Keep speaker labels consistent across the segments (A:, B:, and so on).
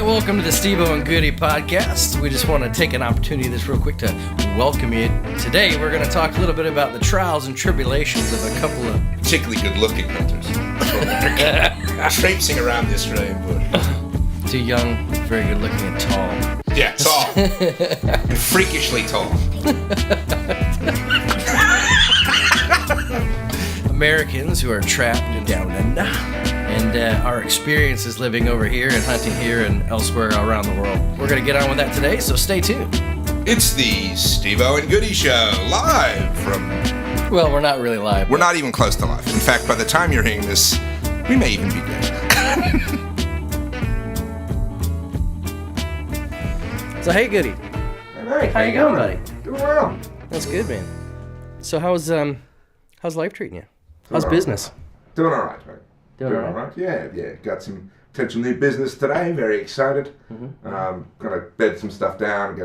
A: welcome to the Steve-O and Goody podcast. We just want to take an opportunity this real quick to welcome you. Today, we're going to talk a little bit about the trials and tribulations of a couple of...
B: particularly good-looking hunters. Traipsing around the Australian bush.
A: Two young, very good-looking and tall.
B: Yeah, tall. Freakishly tall.
A: Americans who are trapped down under. And our experiences living over here and hunting here and elsewhere around the world. We're going to get on with that today, so stay tuned.
B: It's the Steve-O and Goody Show, live from...
A: Well, we're not really live.
B: We're not even close to live. In fact, by the time you're hearing this, we may even be dead.
A: So, hey, Goody.
C: Hey,
A: How you going, buddy?
C: Doing well.
A: That's good, man. So, how's life treating you? How's business?
C: Doing all right, man.
A: Doing all right?
C: Yeah. Got some potential new business today. Very excited. Gonna bed some stuff down.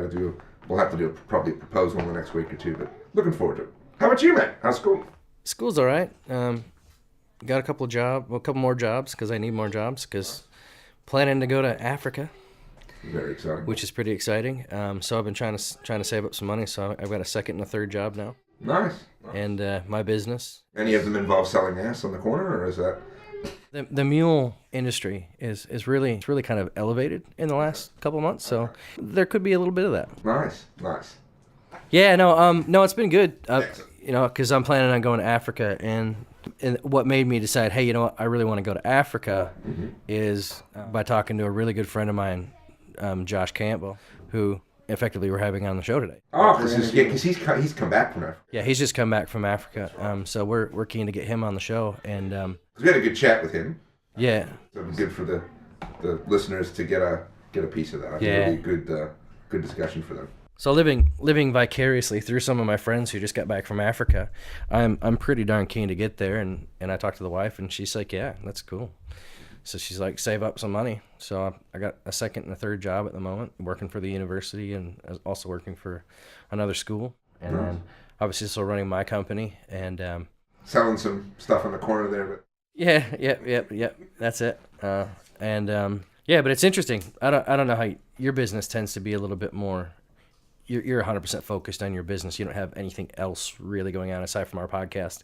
C: We'll have to do probably a proposal in the next week or two, but looking forward to it. How about you, man? How's school?
A: School's all right. Got a couple more jobs because I need more jobs because planning to go to Africa.
C: Very exciting.
A: Which is pretty exciting. So I've been trying to save up some money. So I've got a second and a third job now.
C: Nice.
A: And my business.
C: Any of them involve selling ass on the corner, or is that?
A: The mule industry is really kind of elevated in the last couple of months. So there could be a little bit of that.
C: Nice.
A: Yeah. No. It's been good. Because I'm planning on going to Africa, and what made me decide, hey, you know what, I really want to go to Africa, is by talking to a really good friend of mine, Josh Campbell, who effectively we're having on the show today.
C: Oh, because he's come back from Africa.
A: Yeah, he's just come back from Africa. So we're keen to get him on the show, and
C: we had a good chat with him.
A: Yeah.
C: So it'd be good for the listeners to get a piece of that. I think it'll be a good discussion for them.
A: So living vicariously through some of my friends who just got back from Africa, I'm pretty darn keen to get there, and I talked to the wife, and she's like, yeah, that's cool. So she's like, save up some money. So I got a second and a third job at the moment, working for the university and also working for another school, and then obviously still running my company and
C: selling some stuff on the corner there, but
A: yeah, that's it. But it's interesting. I don't know how your business tends to be a little bit more. You're 100% focused on your business. You don't have anything else really going on aside from our podcast.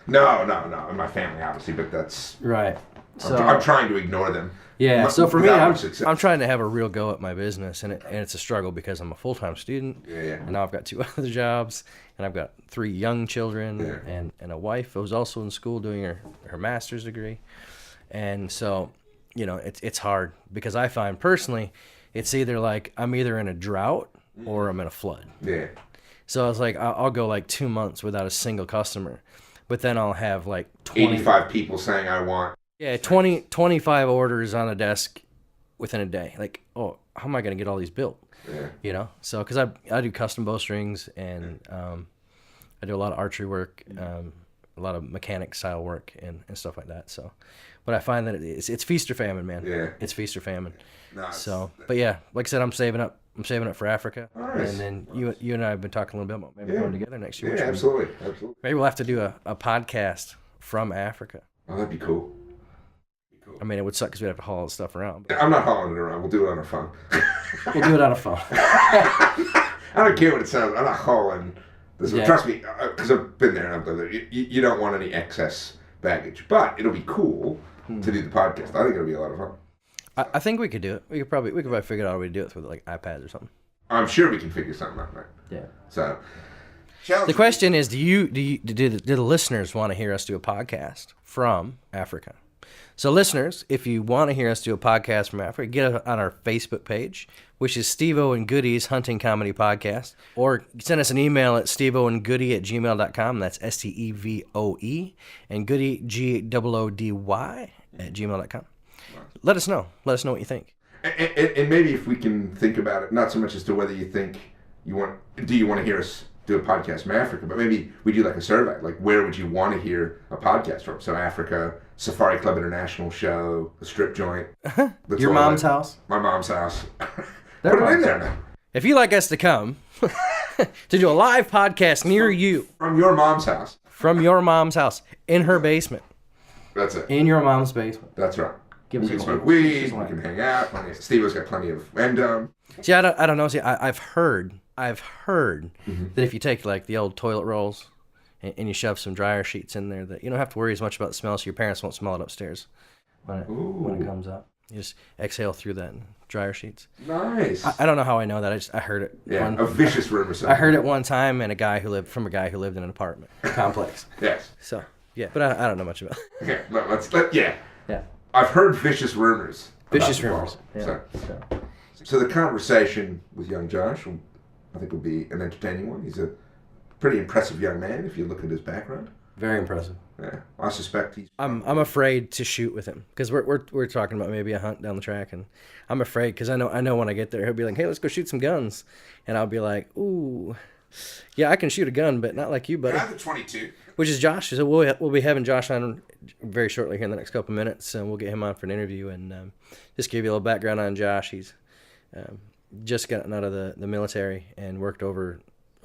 C: No, and my family obviously, but that's
A: right. So
C: I'm trying to ignore them.
A: Yeah. So for me, I'm trying to have a real go at my business, and it's a struggle because I'm a full-time student.
C: Yeah.
A: And now I've got 2 other jobs, and I've got 3 young children, and a wife who's also in school doing her master's degree, and so it's hard because I find personally it's either like I'm either in a drought or I'm in a flood.
C: Yeah.
A: So I was like, I'll go like 2 months without a single customer, but then I'll have like
C: 85 people saying I want.
A: Yeah, 25 orders on a desk within a day. Like, oh, how am I going to get all these built?
C: Yeah.
A: So because I do custom bowstrings, and I do a lot of archery work, a lot of mechanic style work and stuff like that. So, but I find that it's feast or famine, man.
C: Yeah.
A: It's feast or famine.
C: Nice.
A: So, but yeah, like I said, I'm saving up for Africa.
C: Nice.
A: And then you and I have been talking a little bit about maybe going together next year.
C: Yeah, absolutely.
A: Maybe we'll have to do a podcast from Africa.
C: Oh, that'd be cool.
A: I mean, it would suck because we'd have to haul all the stuff around.
C: I'm not hauling it around. We'll do it on our phone.
A: We'll do it on a phone.
C: I don't care what it sounds. I'm not hauling this.
A: Yeah.
C: Trust me, because I've been there and I've done it. You don't want any excess baggage, but it'll be cool to do the podcast. I think it'll be a lot of fun. I
A: think we could do it. We could probably figure out a way to do it through like iPads or something.
C: I'm sure we can figure something out, right?
A: Yeah.
C: So,
A: the question is, do the listeners want to hear us do a podcast from Africa? So listeners, if you want to hear us do a podcast from Africa, get on our Facebook page, which is Steve-O and Goody's Hunting Comedy Podcast, or send us an email at steveoandgoody@gmail.com. That's STEVOE, and Goody GOODY @gmail.com. Let us know. Let us know what you think.
C: And maybe if we can think about it, not so much as to whether you think do you want to hear us do a podcast from Africa, but maybe we do like a survey, like where would you want to hear a podcast from? So Africa, Safari Club International show, a strip joint.
A: Your mom's house?
C: My mom's house. Put it in there, man.
A: If you'd like us to come to do a live podcast near you.
C: From your mom's house.
A: From your mom's house. In her basement.
C: That's it.
A: In your mom's basement.
C: That's right.
A: Give
C: we
A: us
C: can
A: a
C: smoke
A: little-
C: weed, we can hang out. Steve-O's got plenty of Wyndham.
A: See, I don't know. See, I've heard
C: Mm-hmm.
A: that if you take like the old toilet rolls and you shove some dryer sheets in there, that you don't have to worry as much about the smell, so your parents won't smell it upstairs when it comes up. You just exhale through that dryer sheets.
C: Nice.
A: I don't know how I know that. I heard it.
C: Yeah, a vicious rumor.
A: I heard it one time, and a guy who lived in an apartment complex.
C: Yes.
A: So yeah, but I don't know much about it.
C: Okay,
A: Yeah.
C: I've heard vicious rumors.
A: Vicious
C: about
A: rumors.
C: football.
A: Yeah.
C: So the conversation with young Josh, I think, will be an entertaining one. He's a pretty impressive young man if you look at his background.
A: Very impressive.
C: Yeah, I suspect he's.
A: I'm afraid to shoot with him because we're talking about maybe a hunt down the track, and I'm afraid because I know when I get there he'll be like, hey, let's go shoot some guns, and I'll be like, ooh, yeah, I can shoot a gun, but not like you, buddy.
C: I have the 22.
A: Which is Josh. So we'll be having Josh on very shortly here in the next couple minutes, and we'll get him on for an interview and just give you a little background on Josh. He's just gotten out of the military and worked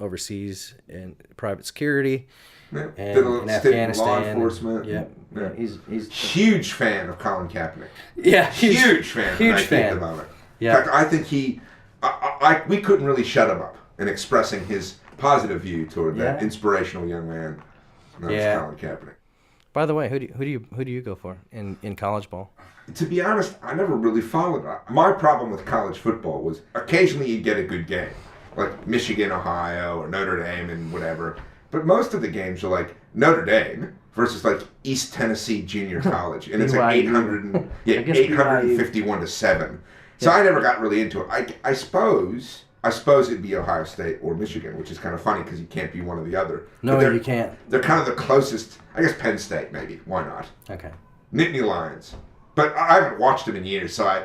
A: overseas in private security.
C: Yeah.
A: And
C: Did a little
A: in
C: stint in
A: Afghanistan.
C: law enforcement.
A: Yeah, he's
C: huge fan of Colin Kaepernick.
A: yeah,
C: Huge fan.
A: Huge
C: I
A: fan.
C: think about it.
A: Yeah.
C: In fact, I think we couldn't really shut him up in expressing his positive view toward that
A: Yeah.
C: inspirational young man. And that's
A: Yeah.
C: Colin Kaepernick.
A: By the way, who do you go for in college ball?
C: To be honest, I never really followed it. My problem with college football was occasionally you'd get a good game, like Michigan, Ohio, or Notre Dame, and whatever. But most of the games are like Notre Dame versus like East Tennessee Junior College, and it's like
A: BYU.
C: 851 to 7. So I never got really into it. I suppose it'd be Ohio State or Michigan, which is kind of funny because you can't be one or the other.
A: No,
C: But
A: you can't.
C: They're kind of the closest. I guess Penn State maybe. Why not?
A: Okay.
C: Nittany Lions. But I haven't watched them in years, so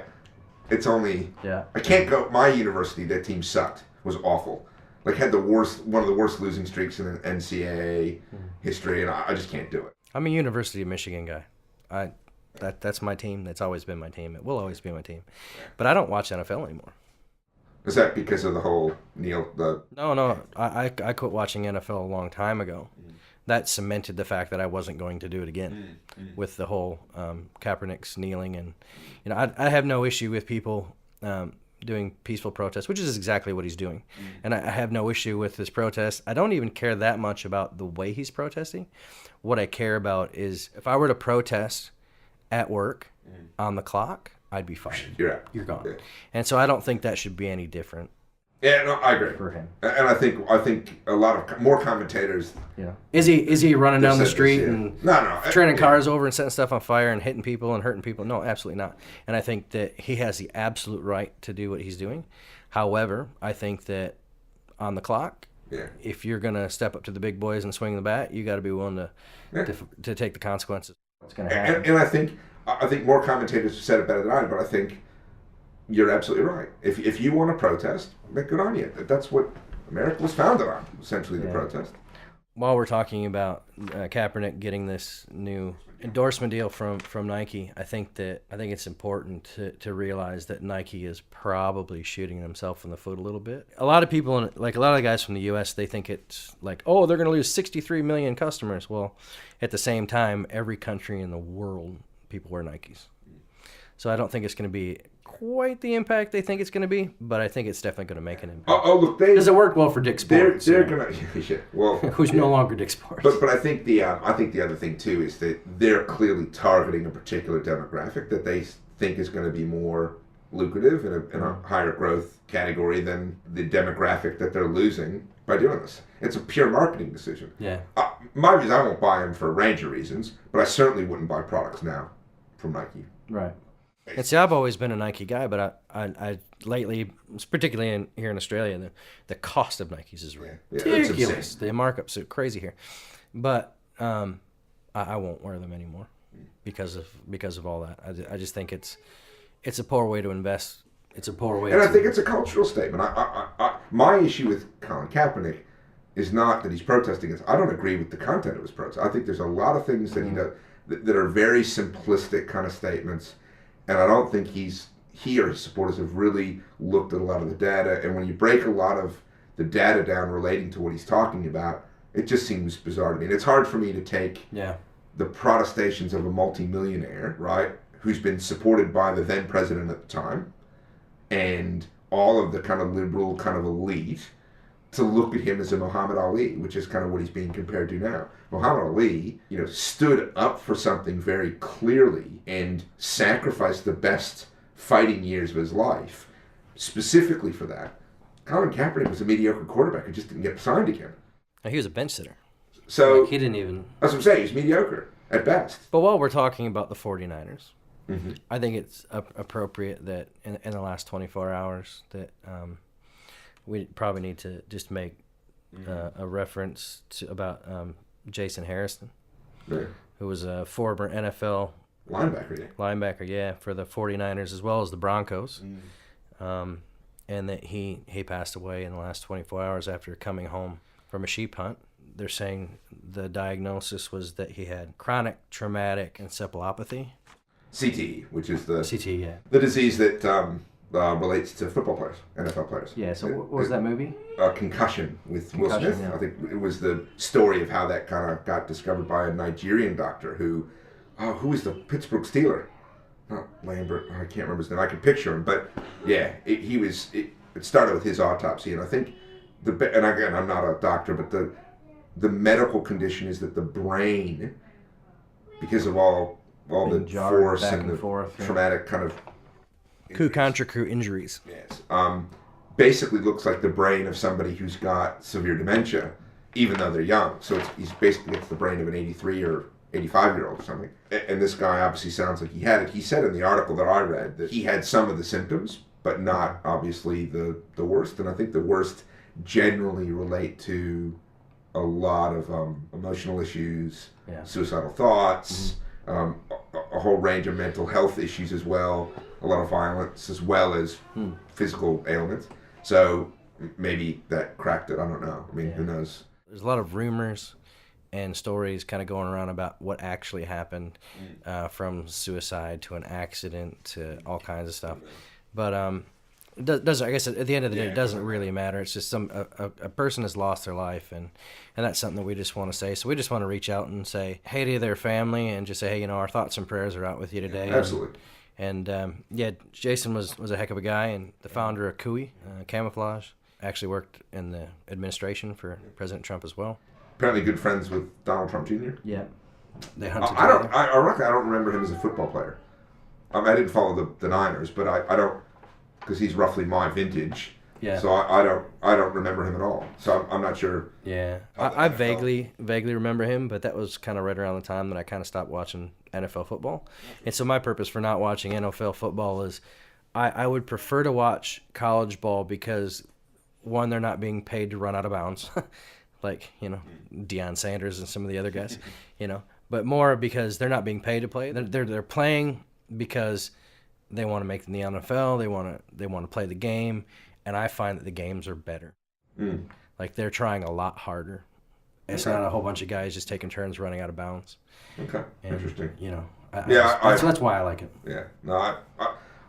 C: it's only.
A: Yeah.
C: I can't go. My university, that team sucked. Was awful. Like had one of the worst losing streaks in the NCAA history, and I just can't do it.
A: I'm a University of Michigan guy. That's my team. That's always been my team. It will always be my team. But I don't watch NFL anymore.
C: Is that because of the whole
A: No. I quit watching NFL a long time ago. That cemented the fact that I wasn't going to do it again with the whole Kaepernick's kneeling. And I have no issue with people doing peaceful protests, which is exactly what he's doing. And I have no issue with his protest. I don't even care that much about the way he's protesting. What I care about is if I were to protest at work on the clock, I'd be fired.
C: You're out.
A: You're gone.
C: Yeah.
A: And so I don't think that should be any different
C: Yeah, no, I agree.
A: for him.
C: And I think a lot of more commentators.
A: Yeah. Is he running down the
C: said this,
A: street
C: yeah.
A: and
C: No,
A: turning
C: yeah.
A: cars over and setting stuff on fire and hitting people and hurting people? No, absolutely not. And I think that he has the absolute right to do what he's doing. However, I think that on the clock,
C: Yeah.
A: if you're going to step up to the big boys and swing the bat, you got to be willing to take the consequences. What's going to happen?
C: And I think more commentators have said it better than I, but I think you're absolutely right. If you want to protest, then good on you. That's what America was founded on, essentially, the protest.
A: While we're talking about Kaepernick getting this new endorsement deal from Nike, I think it's important to realize that Nike is probably shooting themselves in the foot a little bit. A lot of people, like a lot of the guys from the U.S., they think it's like, oh, they're going to lose 63 million customers. Well, at the same time, every country in the world, people wear Nikes. So I don't think it's going to be quite the impact they think it's going to be, but I think it's definitely going to make an impact.
C: Look,
A: Does it work well for Dick's Sports?
C: They're gonna. Yeah, well,
A: who's no longer Dick's Sports.
C: But I think the other thing too is that they're clearly targeting a particular demographic that they think is going to be more lucrative in a higher growth category than the demographic that they're losing by doing this. It's a pure marketing decision.
A: Yeah.
C: My view is I won't buy them for a range of reasons, but I certainly wouldn't buy products now from Nike.
A: Right. And see, I've always been a Nike guy, but I lately, particularly here in Australia, the cost of Nikes is ridiculous. The markups are crazy here, but I won't wear them anymore because of all that. I just think it's a poor way to invest. It's a poor way.
C: And I think it's a cultural statement. My issue with Colin Kaepernick is not that he's protesting. I don't agree with the content of his protest. I think there's a lot of things that he does that are very simplistic kind of statements. And I don't think he or his supporters have really looked at a lot of the data. And when you break a lot of the data down relating to what he's talking about, it just seems bizarre to me. And it's hard for me to take the protestations of a multimillionaire, right, who's been supported by the then president at the time and all of the kind of liberal kind of elite to look at him as a Muhammad Ali, which is kind of what he's being compared to now. Muhammad Ali, stood up for something very clearly and sacrificed the best fighting years of his life specifically for that. Colin Kaepernick was a mediocre quarterback who just didn't get signed again.
A: He was a bench sitter.
C: So
A: he didn't even...
C: That's what I'm saying. He's mediocre at best.
A: But while we're talking about the 49ers, I think it's appropriate that in the last 24 hours that we probably need to just make a reference about Jason Harrison, who was a former NFL linebacker, for the 49ers as well as the Broncos. And that he passed away in the last 24 hours after coming home from a sheep hunt. They're saying the diagnosis was that he had chronic traumatic encephalopathy.
C: CTE, which is the disease that relates to football players, NFL players.
A: Yeah, so what was that movie?
C: Concussion with Will Smith. Yeah. I think it was the story of how that kind of got discovered by a Nigerian doctor who was the Pittsburgh Steeler? Not Lambert, I can't remember his name. I can picture him, but yeah, it started with his autopsy, and I think and again, I'm not a doctor, but the medical condition is that the brain, because of all the force and the traumatic kind of
A: contra crew injuries.
C: Yes. Basically looks like the brain of somebody who's got severe dementia, even though they're young. So he's basically it's the brain of an 83 or 85-year-old or something. And this guy obviously sounds like he had it. He said in the article that I read that he had some of the symptoms, but not obviously the worst. And I think the worst generally relate to a lot of emotional issues, suicidal thoughts, a whole range of mental health issues as well, a lot of violence as well as physical ailments. So maybe that cracked it. I don't know. I mean, who knows?
A: There's a lot of rumors and stories kind of going around about what actually happened, from suicide to an accident to all kinds of stuff. But it doesn't. I guess at the end of the day, it doesn't really matter. It's just a person has lost their life, and that's something that we just want to say. So we just want to reach out and say hey to their family and just say, hey, our thoughts and prayers are out with you today.
C: Absolutely.
A: And Jason was a heck of a guy, and the founder of Kui Camouflage. Actually worked in the administration for President Trump as well.
C: Apparently good friends with Donald Trump Jr.
A: Yeah. They hunted
C: together. I don't remember him as a football player. I didn't follow the Niners, but I don't, because he's roughly my vintage. Yeah. So I don't remember him at all. So I'm not sure.
A: Yeah. I vaguely remember him, but that was kind of right around the time that I kind of stopped watching NFL football. And so my purpose for not watching NFL football is I would prefer to watch college ball because, one, they're not being paid to run out of bounds. Like, Deion Sanders and some of the other guys, but more because they're not being paid to play. They're playing because they want to make the NFL. They want to play the game, and I find that the games are better. Like they're trying a lot harder. It's not a whole bunch of guys just taking turns running out of bounds.
C: Okay, and, interesting.
A: That's why I like it.
C: Yeah, no,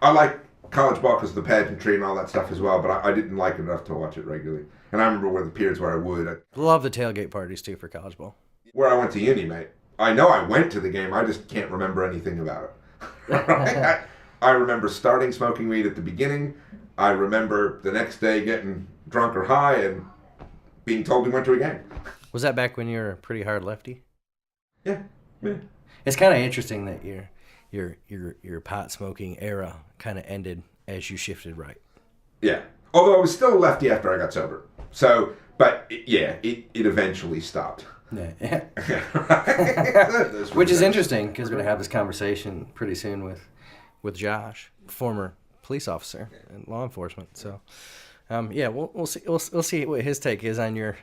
C: I like college ball because of the pageantry and all that stuff as well, but I didn't like it enough to watch it regularly. And I remember when the periods where I would.
A: Love the tailgate parties, too, for college ball.
C: Where I went to uni, mate. I know I went to the game, I just can't remember anything about it. I remember starting smoking weed at the beginning. I remember the next day getting drunk or high and being told we went to a game.
A: Was that back when you were a pretty hard lefty?
C: Yeah.
A: It's kind of interesting that your pot smoking era kind of ended as you shifted right. Yeah.
C: Although I was still a lefty after I got sober. So, but it eventually stopped.
A: Yeah. Which is interesting because we're going to have this conversation pretty soon with Josh, former police officer in law enforcement. So, we'll see. We'll see what his take is on your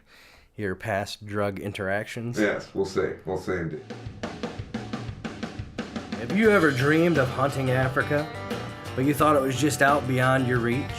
A: past drug interactions.
C: Yes, we'll see. We'll see indeed.
A: Have you ever dreamed of hunting Africa, but you thought it was just out beyond your reach?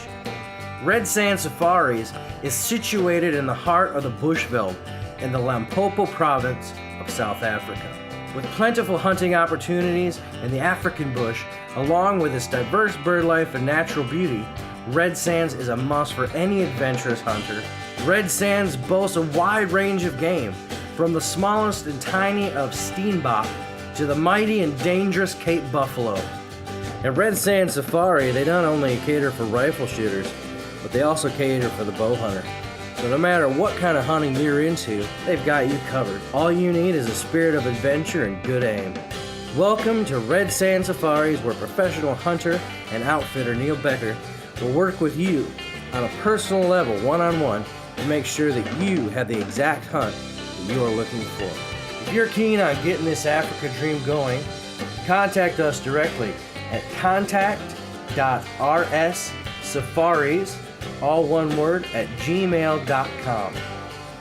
A: Red Sand Safaris is situated in the heart of the Bushveld in the Limpopo province of South Africa. With plentiful hunting opportunities in the African bush, along with its diverse bird life and natural beauty, Red Sands is a must for any adventurous hunter. Red Sands boasts a wide range of game, from the smallest and tiny of steenbok to the mighty and dangerous Cape buffalo. At Red Sand Safari, they not only cater for rifle shooters, but they also cater for the bow hunter. So no matter what kind of hunting you're into, they've got you covered. All you need is a spirit of adventure and good aim. Welcome to Red Sand Safaris, where professional hunter and outfitter Neil Becker will work with you on a personal level, one-on-one, to make sure that you have the exact hunt that you are looking for. If you're keen on getting this Africa dream going, contact us directly at contact.rssafaris, all one word, at gmail.com.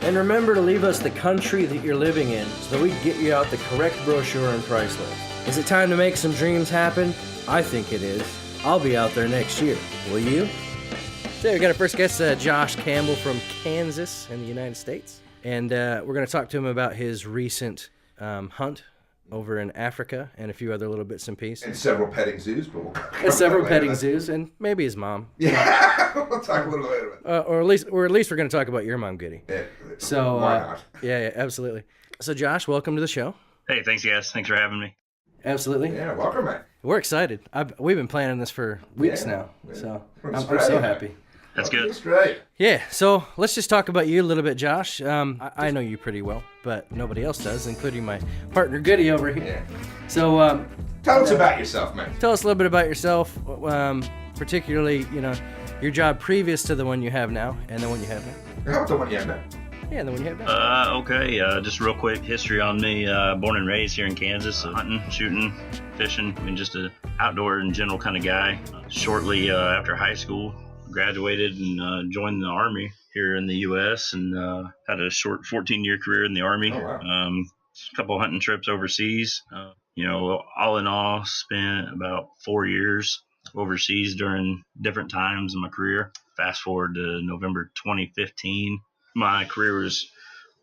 A: And remember to leave us the country that you're living in so that we can get you out the correct brochure and price list. Is it time to make some dreams happen? I think it is. I'll be out there next year. Will you? So we got our first guest, Josh Campbell from Kansas in the United States. And we're going to talk to him about his recent hunt over in Africa and a few other little bits and pieces.
C: And several petting zoos, but we'll
A: and several petting zoos, and maybe his mom.
C: Yeah, we'll talk a little later about that.
A: Or at least we're going to talk about your mom, Goody.
C: Yeah,
A: so
C: why not?
A: Yeah, absolutely. So Josh, welcome to the show.
D: Hey, thanks guys. Thanks for having me.
A: Absolutely.
C: Yeah, welcome, man.
A: We're excited. We've been planning this for weeks now, so I'm so
C: Australia,
A: happy.
C: man.
D: That's good.
C: Australia.
A: Yeah, so let's just talk about you a little bit, Josh. I know you pretty well, but nobody else does, including my partner Goody over here.
C: Yeah.
A: So
C: Tell us about yourself, man.
A: tell us a little bit about yourself, particularly, your job previous to the one you have now and the one you have now.
C: How about the one you have now?
A: Yeah, the one you have now.
D: Okay, just real quick history on me. Born and raised here in Kansas, hunting, shooting, fishing. I mean, just an outdoor and general kind of guy. Shortly after high school, graduated and joined the Army here in the U.S. and had a short 14-year career in the Army.
C: Oh, wow.
D: A couple hunting trips overseas. All in all, spent about 4 years overseas during different times in my career. Fast forward to November 2015. My career was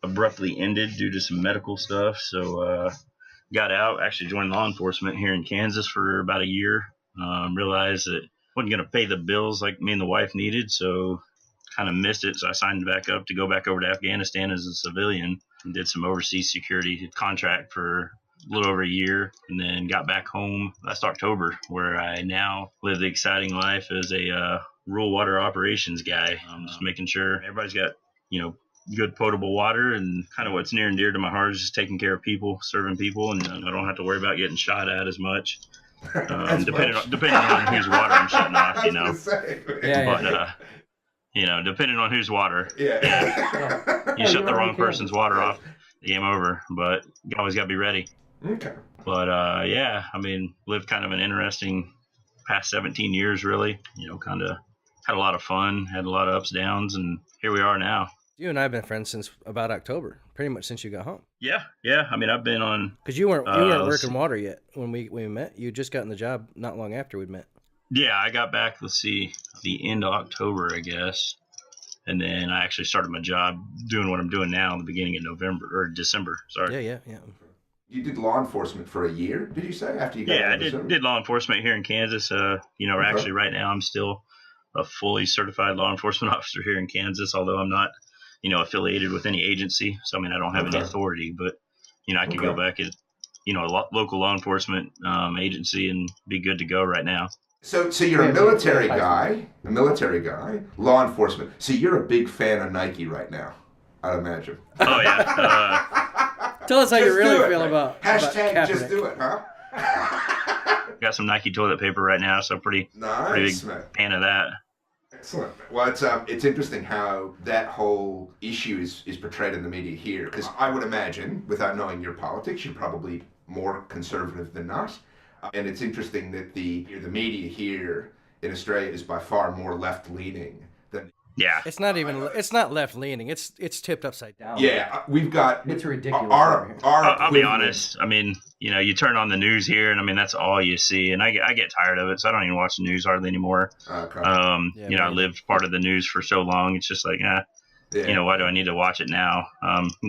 D: abruptly ended due to some medical stuff. So got out, actually joined law enforcement here in Kansas for about a year. Realized that wasn't going to pay the bills like me and the wife needed, so kind of missed it. So I signed back up to go back over to Afghanistan as a civilian and did some overseas security contract for a little over a year, and then got back home last October, where I now live the exciting life as a rural water operations guy. Just making sure everybody's got, good potable water, and kind of what's near and dear to my heart is just taking care of people, serving people, and I don't have to worry about getting shot at as much. Depending on whose water I'm shutting off, depending on whose water.
C: Yeah.
D: You shut the wrong person's water off, game over. But you always got to be ready.
C: Okay.
D: But lived kind of an interesting past 17 years, really. Kind of had a lot of fun, had a lot of ups, downs, and here we are now.
A: You and I have been friends since about October, pretty much since you got home.
D: Yeah. I mean, I've been on.
A: Because you weren't working water yet when we met. You just gotten the job not long after we'd met.
D: Yeah, I got back, the end of October, I guess. And then I actually started my job doing what I'm doing now in the beginning of November, or December, sorry.
A: Yeah.
C: You did law enforcement for a year, did you say, after you got out of the service?
D: did law enforcement here in Kansas. Actually right now I'm still a fully certified law enforcement officer here in Kansas, although I'm not, affiliated with any agency. So, I don't have any authority, but, I can go back at, a local law enforcement agency and be good to go right now.
C: So you're a military guy, law enforcement. So you're a big fan of Nike right now, I'd imagine.
D: Oh, yeah.
A: Tell us how you really feel about
C: Hashtag
A: Kaepernick.
C: just do it, huh?
D: Got some Nike toilet paper right now, so pretty big fan of that.
C: Excellent. Well, it's interesting how that whole issue is portrayed in the media here, because I would imagine, without knowing your politics, you're probably more conservative than not. And it's interesting that the media here in Australia is by far more left-leaning than.
D: Yeah.
A: It's not left-leaning. It's tipped upside down.
C: Yeah, we've got.
A: It's ridiculous.
D: I'll be honest. You turn on the news here, and that's all you see, and I get tired of it, so I don't even watch the news hardly anymore.
C: Okay.
D: I lived part of the news for so long. It's just like, why do I need to watch it now?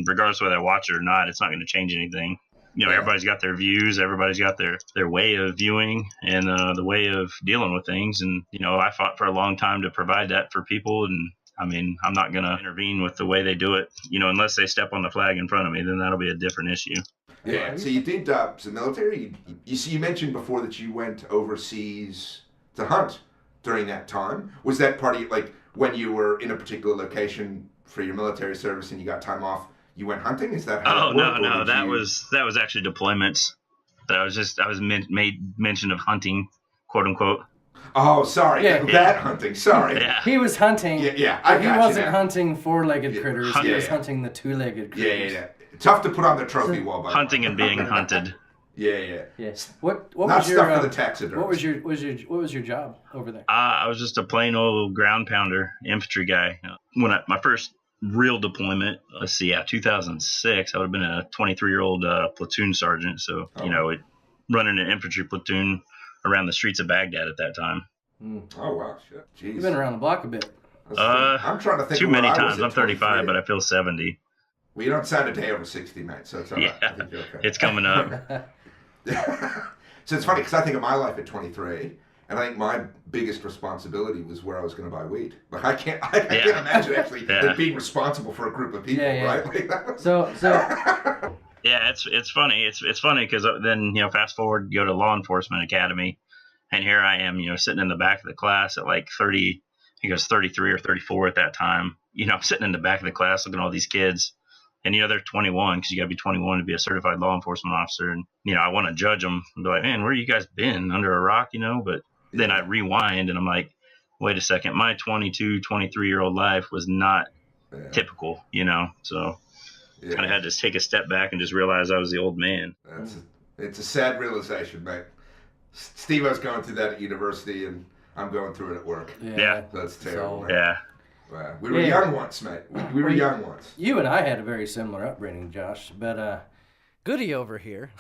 D: Regardless of whether I watch it or not, it's not going to change anything. Everybody's got their views, everybody's got their way of viewing and the way of dealing with things. And, I fought for a long time to provide that for people. And I'm not going to intervene with the way they do it, unless they step on the flag in front of me, then that'll be a different issue.
C: Yeah. So you did some military. You mentioned before that you went overseas to hunt during that time. Was that part of like when you were in a particular location for your military service and you got time off? You went hunting? Is that how that worked?
D: No. That was actually deployments. I was made mention of hunting, quote unquote.
C: Oh, sorry.
A: Yeah.
C: That hunting. Sorry.
D: Yeah.
A: He was hunting.
C: Yeah.
A: He wasn't hunting four-legged critters. He was
C: Yeah.
A: hunting the two-legged critters.
C: Yeah. Tough to put on the trophy wall. By
D: Hunting and being hunted.
C: Yeah.
A: Yes. What
C: Not
A: was your
C: stuff for the taxidermist.
A: what was your job over there?
D: I was just a plain old ground pounder infantry guy. My first real deployment, 2006, I would have been a 23-year-old platoon sergeant. So, running an infantry platoon around the streets of Baghdad at that time.
C: Oh, wow. Shit. Jeez.
A: You've been around the block a bit.
C: I'm trying to think
D: too
C: of
D: many
C: what I
D: times.
C: was at
D: I'm 35,
C: 23.
D: but I feel 70.
C: Well, you don't sound a day over 60, mate, so it's all right. I think you're okay.
D: It's coming up.
C: So it's funny because I think of my life at 23, and I think my biggest responsibility was where I was going to buy weed. Like I can't imagine actually like, being responsible for a group of people, right? Like, that was...
A: So
D: Yeah, it's funny. It's funny because then fast forward, go to law enforcement academy, and here I am, sitting in the back of the class at like 30. I think I was 33 or 34 at that time. I'm sitting in the back of the class looking at all these kids, and they're 21 because you got to be 21 to be a certified law enforcement officer, and I want to judge them and be like, man, where you guys been under a rock, But then I rewind and I'm like, wait a second, my 22, 23-year-old life was not typical, So.
C: Yeah.
D: Kind of had to take a step back and just realize I was the old man.
C: It's a sad realization, mate. Steve-O's going through that at university, and I'm going through it at work.
D: Yeah.
C: That's terrible,
A: So,
C: man.
D: Yeah.
C: Wow. We were young once, mate. We were young once.
A: You and I had a very similar upbringing, Josh, but Goody over here,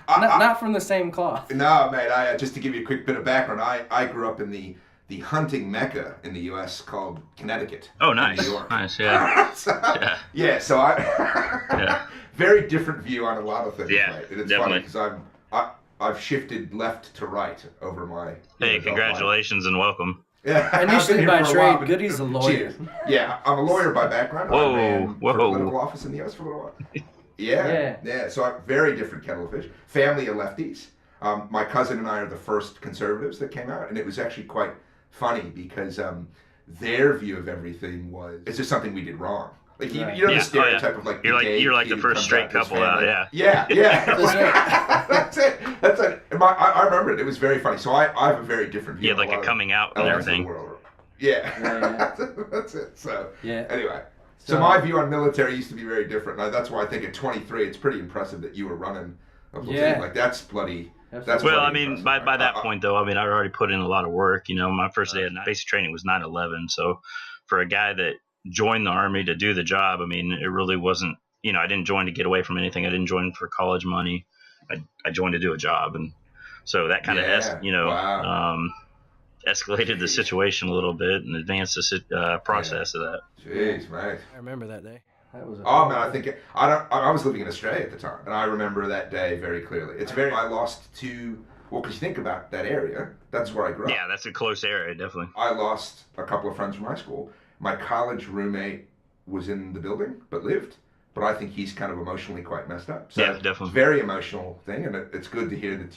A: not from the same cloth.
C: No, mate. Just to give you a quick bit of background, I grew up in the hunting mecca in the U.S. called Connecticut.
D: Oh, nice.
C: New York.
D: Nice, yeah.
C: So I very different view on a lot of things,
D: Yeah,
C: mate. And it's
D: definitely.
C: funny because I've shifted left to right over my
D: Hey,
C: adult
D: congratulations and welcome.
C: life. Yeah.
A: And
C: I've
A: usually
C: been
A: by
C: here for a
A: trade,
C: while, but-
A: Goody's a lawyer.
C: Cheers. Yeah, I'm a lawyer by background.
D: Whoa,
C: I ran for
D: whoa.
C: political office in the U.S. for a little while. Yeah. So I'm very different kettle of fish. Family of lefties. My cousin and I are the first conservatives that came out, and it was actually quite funny because their view of everything was it's just something we did wrong. Like the stereotype of like
D: you're like the first straight couple out,
C: yeah. That's it. I remember it. It was very funny. So I have a very different view.
D: Yeah, like a coming out and everything.
C: Yeah. That's it. So anyway. So
A: So
C: my view on military used to be very different. Now, that's why I think at 23, it's pretty impressive that you were running a platoon.
A: Yeah.
C: Like that's bloody. That's
A: Absolutely.
D: Well, I
C: bloody
D: mean,
C: impressive.
D: by that point, though, I already put in a lot of work. My first day of basic training was 9/11. So for a guy that joined the Army to do the job, it really wasn't, I didn't join to get away from anything. I didn't join for college money. I joined to do a job. And so that kind of, escalated the situation a little bit and advanced the process of that.
C: Jeez, mate.
A: I remember that day. That was
C: Oh man, I was living in Australia at the time, and I remember that day very clearly. I lost because you think about that area, that's where I grew up.
D: Yeah, that's a close area, definitely.
C: I lost a couple of friends from high school. My college roommate was in the building, but lived. But I think he's kind of emotionally quite messed up. So
D: Yeah, definitely.
C: It's a very emotional thing, and it's good to hear that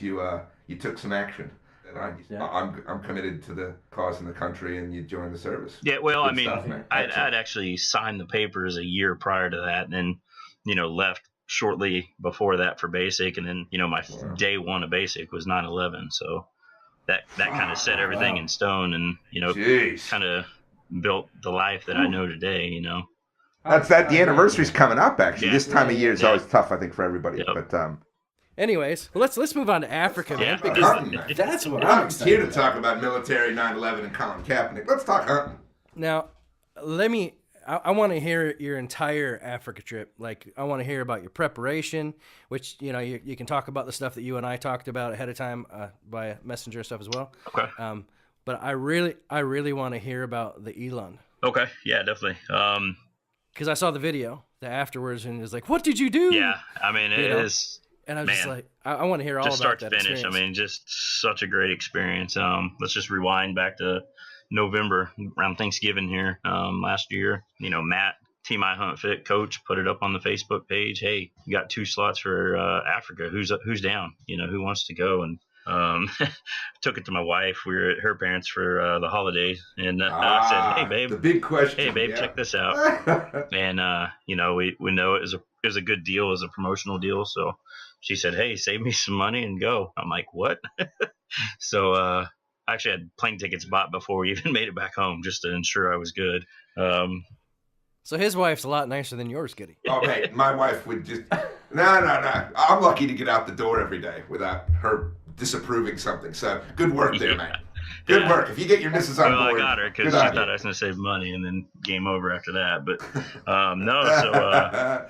C: you took some action. And I'm committed to the cause in the country, and you joined the service.
D: Yeah, well,
C: Good stuff, man.
D: I'd actually signed the papers a year prior to that, and then, left shortly before that for basic, and then, my day one of basic was 9/11, so that kind of set everything in stone, and kind of built the life that I know today.
C: The anniversary's coming up. Actually,
D: Yeah.
C: this time of year is
D: Yeah.
C: always tough, I think, for everybody.
D: Yep.
C: But
A: Anyways, let's move on to Africa, man.
D: Yeah.
A: Because
C: Hunting, man.
A: that's what I'm
C: I'm
A: excited
C: here to
A: about.
C: talk about military, 9/11, and Colin Kaepernick. Let's talk hunting.
A: Now, I want to hear your entire Africa trip. Like, I want to hear about your preparation, which, you can talk about the stuff that you and I talked about ahead of time by messenger stuff as well.
D: Okay.
A: But I really want to hear about the Eland.
D: Okay. Yeah, definitely.
A: Because I saw the video afterwards, and it was like, what did you do?
D: Yeah, it is.
A: And I was just like, I want to hear all
D: Just
A: about
D: start to
A: that
D: finish.
A: experience.
D: Just such a great experience. Let's just rewind back to November around Thanksgiving here last year. Matt Team I Hunt Fit coach put it up on the Facebook page. Hey, you got 2 slots for Africa. Who's down? Who wants to go? And took it to my wife. We were at her parents for the holidays, and I said, "Hey, babe,
C: the big question.
D: Hey, babe, check this out." And we know it was a good deal, it was a promotional deal. So she said, "Hey, save me some money and go." I'm like, "What?" So I actually had plane tickets bought before we even made it back home, just to ensure I was good.
A: So his wife's a lot nicer than yours, Goody.
C: Oh, hey, my wife would just no. I'm lucky to get out the door every day without her disapproving something. So good work there, man. Good work. If you get your missus on board.
D: I got her because she thought I was going to save money, and then game over after that. But no,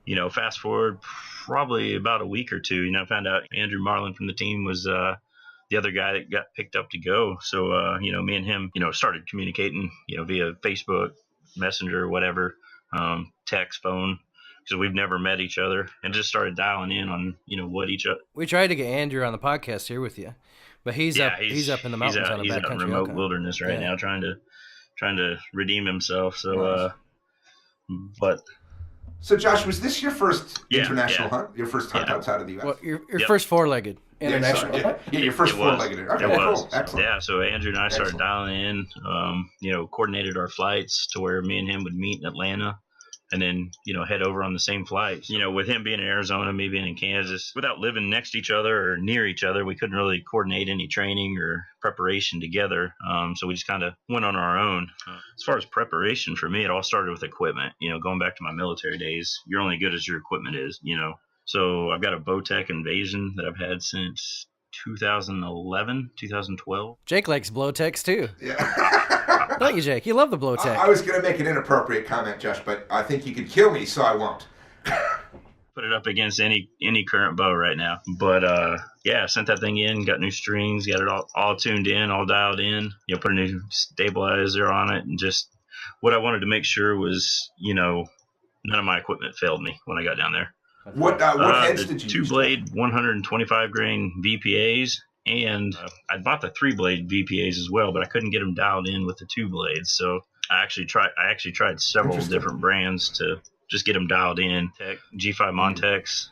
D: so fast forward probably about a week or two. Found out Andrew Marlin from the team was the other guy that got picked up to go. So me and him started communicating via Facebook, Messenger, whatever, text, phone. So we've never met each other, and just started dialing in on what each other.
A: We tried to get Andrew on the podcast here with you, but he's up in the mountains on a
D: he's
A: back
D: out in
A: country.
D: remote wilderness right now, trying to redeem himself. So, nice.
C: So Josh, was this your first international hunt? Your first hunt outside of the U.S.?
A: Well, your first four-legged international.
C: Yeah, your first four-legged. Okay, cool, excellent.
D: Yeah, so Andrew and I started dialing in. Coordinated our flights to where me and him would meet in Atlanta, and then head over on the same flight. With him being in Arizona, me being in Kansas, without living next to each other or near each other, we couldn't really coordinate any training or preparation together. So we just kind of went on our own. As far as preparation for me, it all started with equipment. Going back to my military days, you're only good as your equipment is. So I've got a Bowtech Invasion that I've had since 2011, 2012.
A: Jake likes Blowtechs too.
C: Yeah.
A: Don't you, Jake? You love the Blowtech.
C: I was going to make an inappropriate comment, Josh, but I think you could kill me, so I won't.
D: Put it up against any current bow right now. But sent that thing in, got new strings, got it all tuned in, all dialed in. Put a new stabilizer on it, and just what I wanted to make sure was, none of my equipment failed me when I got down there.
C: What heads did you use?
D: 2-blade, 125 grain VPAs, and I bought the 3-blade VPAs as well, but I couldn't get them dialed in with the 2 blades. So I actually tried several different brands to just get them dialed in. G5 Montex,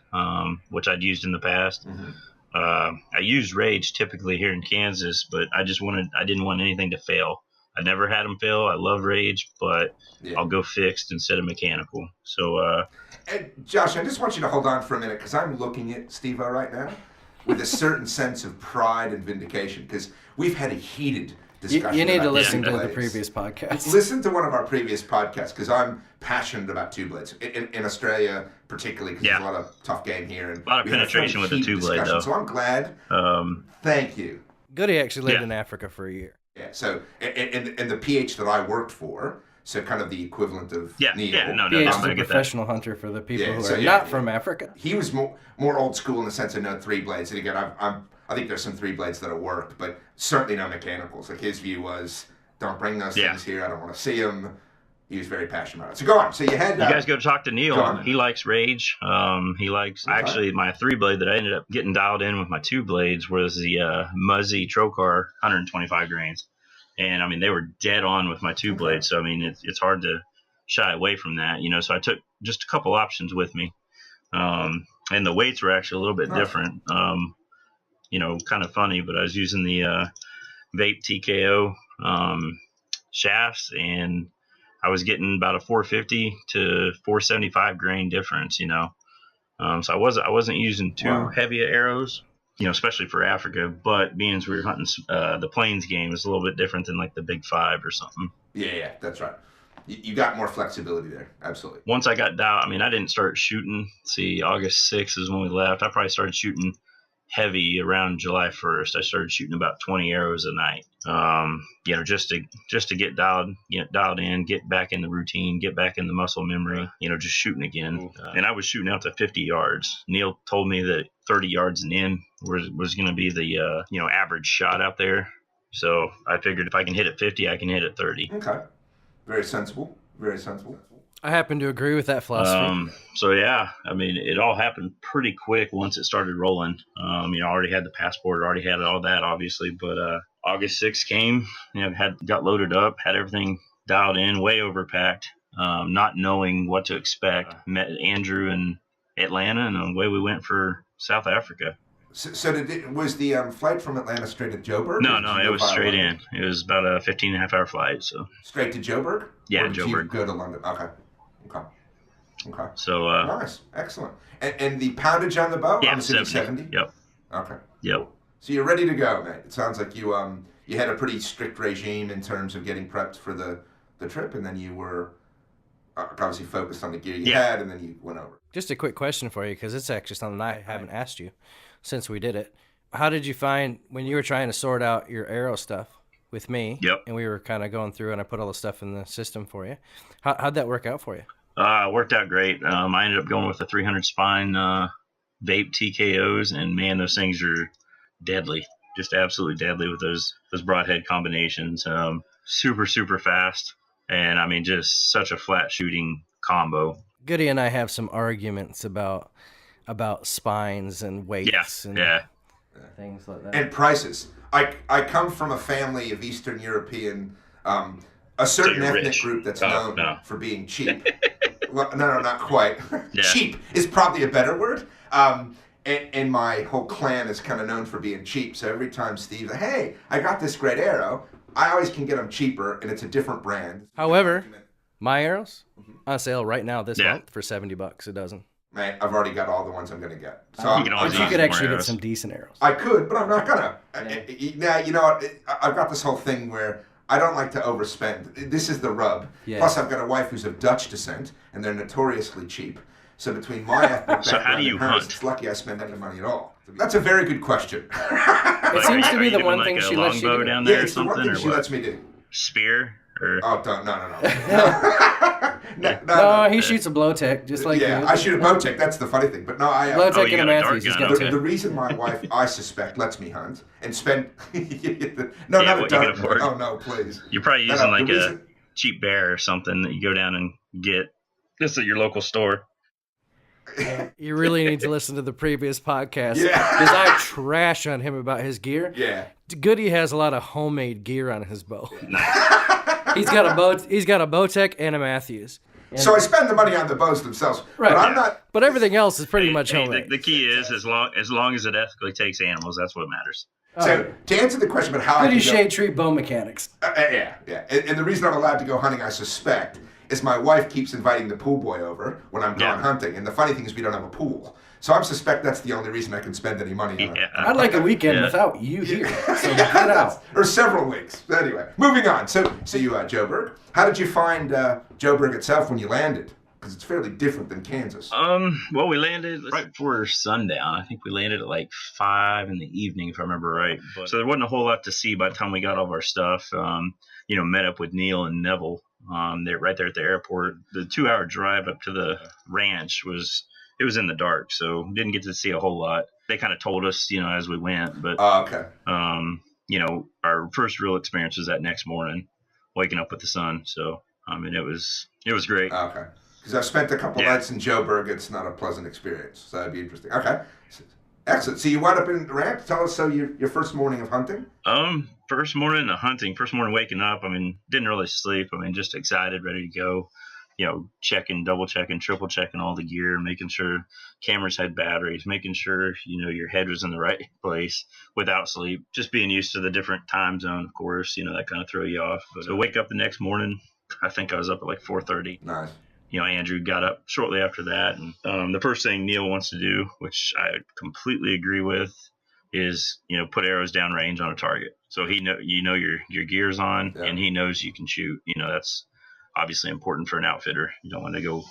D: which I'd used in the past. Mm-hmm. I used Rage typically here in Kansas, but I didn't want anything to fail. I never had them fail. I love Rage, but I'll go fixed instead of mechanical. So,
C: and Josh, I just want you to hold on for a minute because I'm looking at Steve-O right now with a certain sense of pride and vindication because we've had a heated discussion.
A: You need to listen to the previous podcast.
C: Listen to one of our previous podcasts because I'm passionate about 2-blades in Australia, particularly because there's a lot of tough game here and
D: a lot of penetration with the 2-blade though.
C: So I'm glad. Thank you.
A: Goody actually lived in Africa for a year.
C: Yeah. So and the PH that I worked for. So kind of the equivalent of Neil.
A: He is the professional hunter for the people who are not from Africa.
C: He was more old school in the sense of no 3 blades. And again, I think there's some 3 blades that have worked, but certainly no mechanicals. Like his view was, don't bring those things here. I don't want to see them. He was very passionate about it. So go on. So you guys
D: go talk to Neil. He likes Rage. He likes actually my 3-blade that I ended up getting dialed in with my 2 blades was the Muzzy Trocar 125 grains. And I mean, they were dead on with my 2 blades. So I mean, it's hard to shy away from that, So I took just a couple options with me, and the weights were actually a little bit different. Kind of funny, but I was using the Vape TKO shafts, and I was getting about a 450 to 475 grain difference. So I wasn't using too heavy arrows. Especially for Africa, but being as we were hunting the plains game is a little bit different than like the Big 5 or something.
C: Yeah, that's right. You got more flexibility there, absolutely.
D: Once I got dialed, I didn't start shooting. August 6th is when we left. I probably started shooting heavy around July 1st. I started shooting about 20 arrows a night. Just to get dialed in, get back in the routine, get back in the muscle memory. Just shooting again. And I was shooting out to 50 yards. Neil told me that 30 yards and in was going to be the average shot out there. So I figured if I can hit at 50, I can hit at 30.
C: Okay, very sensible. Very sensible.
A: I happen to agree with that philosophy.
D: It all happened pretty quick once it started rolling. I already had the passport, already had all that, obviously. But August 6th came, got loaded up, had everything dialed in, way overpacked. not knowing what to expect. Met Andrew in Atlanta, and away we went for South Africa.
C: So was the flight from Atlanta straight to Joburg?
D: No, it was straight in. It was about a 15-and-a-half-hour flight. So
C: straight to Joburg?
D: Yeah,
C: or did
D: Joburg.
C: You go to London? Okay.
D: So
C: nice, excellent. And the poundage on the boat?
D: Yeah,
C: I'm assuming
D: 70. Yep.
C: Okay.
D: Yep.
C: So you're ready to go, mate. It sounds like you had a pretty strict regime in terms of getting prepped for the trip, and then you were obviously focused on the gear you had, and then you went over.
A: Just a quick question for you, because it's actually something I haven't asked you since we did it. How did you find when you were trying to sort out your arrow stuff with me?
D: Yep.
A: And we were kind of going through, and I put all the stuff in the system for you. How'd that work out for you?
D: It worked out great. I ended up going with a 300 spine vape TKOs, and man, those things are deadly. Just absolutely deadly with those broadhead combinations. Super, super fast. And I mean, just such a flat shooting combo.
A: Goody and I have some arguments about spines and weights and things like that.
C: And prices. I come from a family of Eastern European, a certain ethnic
D: rich.
C: group that's known
D: No.
C: for being cheap. Well, no, not quite.
D: Yeah.
C: Cheap is probably a better word. And my whole clan is kind of known for being cheap. So every time Steve's like, hey, I got this great arrow, I always can get them cheaper, and it's a different brand.
A: However, my arrows on sale right now this month for $70 a dozen.
C: Man, I've already got all the ones I'm going to get. So
D: You can always
A: But you
D: use
A: could
D: more
A: actually get
D: arrows.
A: some decent arrows.
C: I could, but I'm not gonna. Now, you know what? I've got this whole thing where I don't like to overspend. This is the rub.
A: Yeah.
C: Plus, I've got a wife who's of Dutch descent, and they're notoriously cheap. So between my ethnic
D: So how
C: background
D: do you
C: and hers,
D: hunt?
C: it's lucky I spend any money at all. That's a very good question.
A: It seems to be the one thing
D: like
A: she
D: a
A: lets you
D: longbow
A: do.
D: down
C: Yeah,
D: there or
C: it's the one
D: something,
C: thing
D: or
C: she
D: what?
C: lets me do.
D: Spear or
C: Oh, no.
A: No, he shoots a Blowtech just like
C: Yeah,
A: you.
C: I shoot a Bowtech. That's the funny thing. But no, I.
A: Blowtech
D: Oh, you
A: and a
D: got a dart
A: Matthews. He's
D: gun,
A: got
D: okay.
A: two.
C: The reason my wife, I suspect, lets me hunt and spend. No,
D: Yeah,
C: not a
D: what you can
C: dart.
D: afford.
C: Oh no, please.
D: you're probably
C: No,
D: using
C: the
D: like
C: reason-
D: a cheap bear or something that you go down and get just at your local store.
A: You really need to listen to the previous podcast.
C: Yeah.
A: Because I trash on him about his gear.
C: Yeah.
A: Goody has a lot of homemade gear on his bow.
D: Nice.
A: He's got a Bowtech and a Matthews.
C: So I spend the money on the bows themselves,
A: Right.
C: but I'm not.
A: But everything else is pretty much
D: Hey,
A: homemade.
D: the key is as long as it ethically takes animals, that's what matters.
C: So to answer the question about how
A: Goody
C: I can
A: Shade Tree bow mechanics.
C: yeah. And the reason I'm allowed to go hunting, I suspect, is my wife keeps inviting the pool boy over when I'm gone hunting. And the funny thing is, we don't have a pool, so I suspect that's the only reason I can spend any money on it.
A: I'd like a weekend without you here. So get out.
C: Or several weeks. Anyway, moving on. So you Joburg. How did you find Joburg itself when you landed? Because it's fairly different than Kansas.
D: Well, we landed right before sundown. I think we landed at like 5 in the evening, if I remember right. So there wasn't a whole lot to see by the time we got all of our stuff. Met up with Neil and Neville. They're right there at the airport. The 2-hour drive up to the ranch was in the dark, so didn't get to see a whole lot. They kind of told us, as we went, but
C: Okay.
D: our first real experience was that next morning, waking up with the sun. So it was great.
C: Okay. Because I've spent a couple nights in Joburg. It's not a pleasant experience, so that'd be interesting. Okay. Excellent. So you wound up in the ranch. Tell us your first morning of hunting.
D: First morning of hunting, first morning waking up, didn't really sleep. Just excited, ready to go. Checking, double checking, triple checking all the gear, making sure cameras had batteries, making sure, your head was in the right place without sleep. Just being used to the different time zone, of course, that kind of throw you off. But so wake up the next morning, I think I was up at like 4:30.
C: Nice.
D: Andrew got up shortly after that. And the first thing Neil wants to do, which I completely agree with, is, put arrows down range on a target. So your gear's on, and he knows you can shoot. That's obviously important for an outfitter. You don't want to go,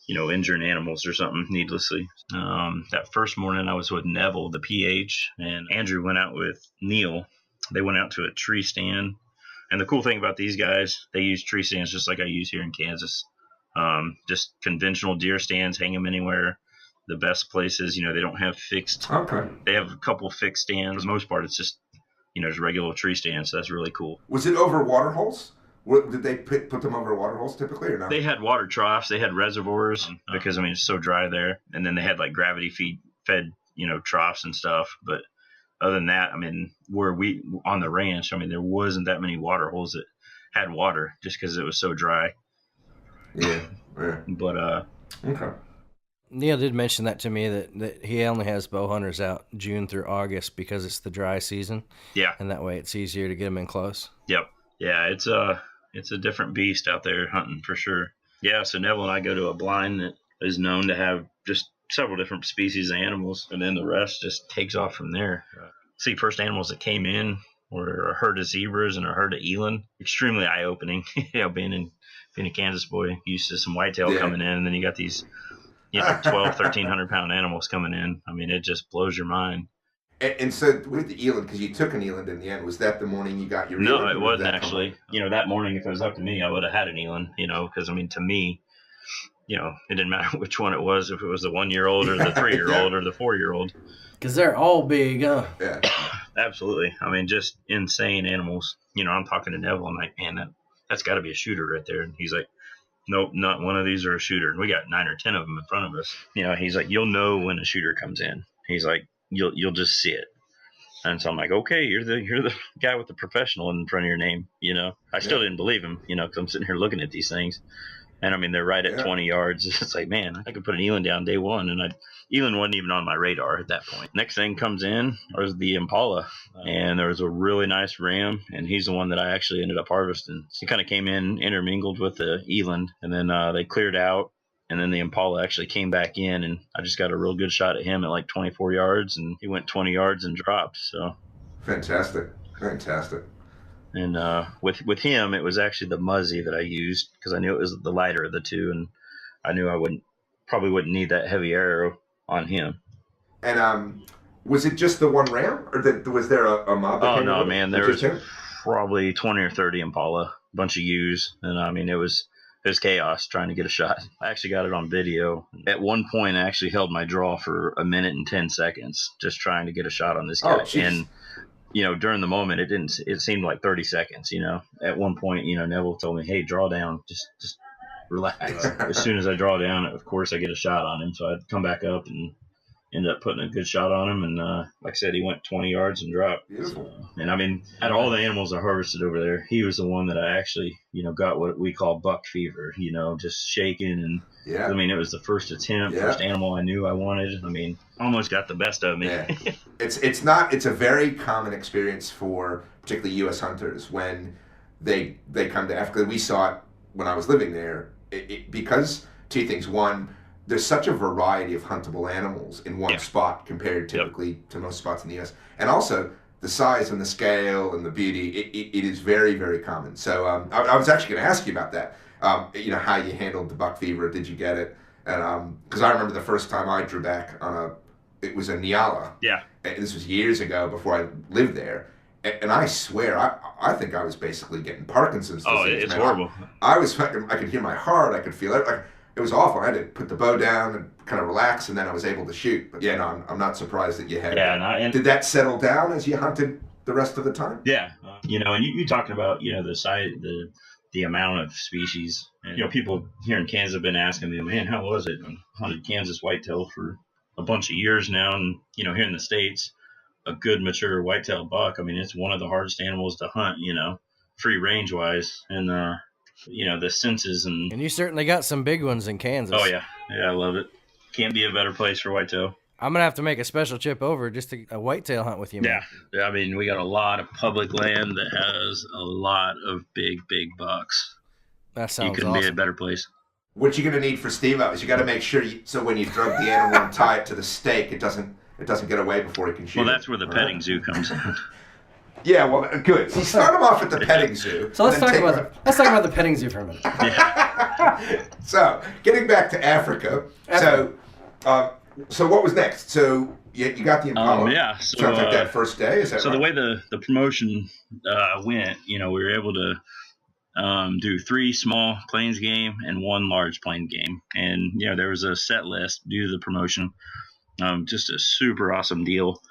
D: injuring animals or something needlessly. That first morning I was with Neville, the PH, and Andrew went out with Neil. They went out to a tree stand. And the cool thing about these guys, they use tree stands just like I use here in Kansas. Just conventional deer stands, hang them anywhere. The best places, they don't have fixed.
C: Okay.
D: They have a couple fixed stands. For the most part, it's just, just regular tree stands. So that's really cool.
C: Was it over water holes? Did they put them over water holes typically or not?
D: They had water troughs. They had reservoirs because, it's so dry there. And then they had like gravity fed, troughs and stuff. But other than that, where we on the ranch, there wasn't that many water holes that had water just because it was so dry.
C: Yeah. Yeah.
D: But
C: Okay.
A: Neil did mention that to me that he only has bow hunters out June through August because it's the dry season,
D: yeah,
A: and that way it's easier to get them in close.
D: yep, yeah, it's a different beast out there hunting for sure. Yeah, so Neville and I go to a blind that is known to have just several different species of animals, and then the rest just takes off from there. See, first animals that came in were a herd of zebras and a herd of eland. Extremely eye opening. Being a Kansas boy, used to some whitetail coming in, and then you got these 1,200-1,300 pound animals coming in. I mean, it just blows your mind.
C: And so with the eland, because you took an eland in the end, was that the morning you got your
D: No,
C: eland?
D: it wasn't actually. That morning, if it was up to me, I would have had an eland. Because I mean, to me, it didn't matter which one it was, if it was the 1-year-old or the 3-year-old or the 4-year-old.
A: Because they're all big, huh?
C: Yeah.
D: Absolutely. I mean, just insane animals. I'm talking to Neville. I'm like, man, that's got to be a shooter right there. And he's like, nope, not one of these are a shooter. And we got 9 or 10 of them in front of us. He's like, you'll know when a shooter comes in. He's like, you'll just see it. And so I'm like, okay, you're the guy with the professional in front of your name. I still didn't believe him. Because I'm sitting here looking at these things, and I mean they're right at 20 yards. It's like, man, I could put an eland down day one, and eland wasn't even on my radar at that point. Next thing comes in was the impala, and there was a really nice ram, and he's the one that I actually ended up harvesting. He kind of came in intermingled with the eland, and then they cleared out. And then the impala actually came back in, and I just got a real good shot at him at like 24 yards, and he went 20 yards and dropped. So
C: Fantastic.
D: And with him, it was actually the Muzzy that I used because I knew it was the lighter of the two, and I knew I probably wouldn't need that heavy arrow on him.
C: And was it just the one ram, or was there a mob?
D: Oh no, man, there was probably 20 or 30 impala, a bunch of ewes, and I mean it was chaos trying to get a shot. I actually got it on video. At one point, I actually held my draw for 1 minute and 10 seconds just trying to get a shot on this guy.
C: Oh,
D: and, during the moment, it seemed like 30 seconds, At one point, Neville told me, hey, draw down, just relax. As soon as I draw down, of course, I get a shot on him. So I'd come back up and end up putting a good shot on him. And like I said, he went 20 yards and dropped.
C: Beautiful.
D: And I mean, out of all the animals I harvested over there, he was the one that I actually, got what we call buck fever, just shaking. And I mean, it was the first attempt, first animal I knew I wanted. I mean, almost got the best of me.
C: Yeah. It's a very common experience for particularly U.S. hunters when they come to Africa. We saw it when I was living there because two things. One, there's such a variety of huntable animals in one spot compared typically to most spots in the U.S. And also the size and the scale and the beauty, it is very, very common. So I was actually going to ask you about that. How you handled the buck fever. Did you get it? And because I remember the first time I drew back it was a Nyala.
D: Yeah.
C: And this was years ago before I lived there. And I swear, I think I was basically getting Parkinson's disease.
D: Oh, it's horrible.
C: I could hear my heart. I could feel it. It was awful. I had to put the bow down and kind of relax, and then I was able to shoot. But yeah, no, I'm not surprised that you had it. Did that settle down as you hunted the rest of the time?
D: Yeah. And you talking about, the size, the amount of species. And, people here in Kansas have been asking me, man, how was it? I hunted Kansas whitetail for a bunch of years now. And, here in the States, a good mature whitetail buck, I mean, it's one of the hardest animals to hunt, free range wise. And, the senses and
A: you certainly got some big ones in Kansas.
D: Oh yeah, I love it. Can't be a better place for whitetail.
A: I'm gonna have to make a special trip over just to a whitetail hunt with you, man.
D: Yeah. I mean, we got a lot of public land that has a lot of big bucks.
A: That sounds
D: You couldn't be a better place.
C: What you're gonna need for Steve-O is you got to make sure so when you drug the animal and tie it to the stake, it doesn't get away before he can shoot.
D: Well, that's where the petting zoo comes in.
C: Yeah, well, good. So you start them off at the petting zoo.
A: So let's talk about the petting zoo for a minute.
D: Yeah.
C: So, getting back to Africa. So what was next? So you got the impala.
D: Yeah.
C: So sounds like that first day. Is that
D: so
C: right?
D: The way the promotion went, we were able to do 3 small plains game and 1 large plain game, and there was a set list due to the promotion. Just a super awesome deal.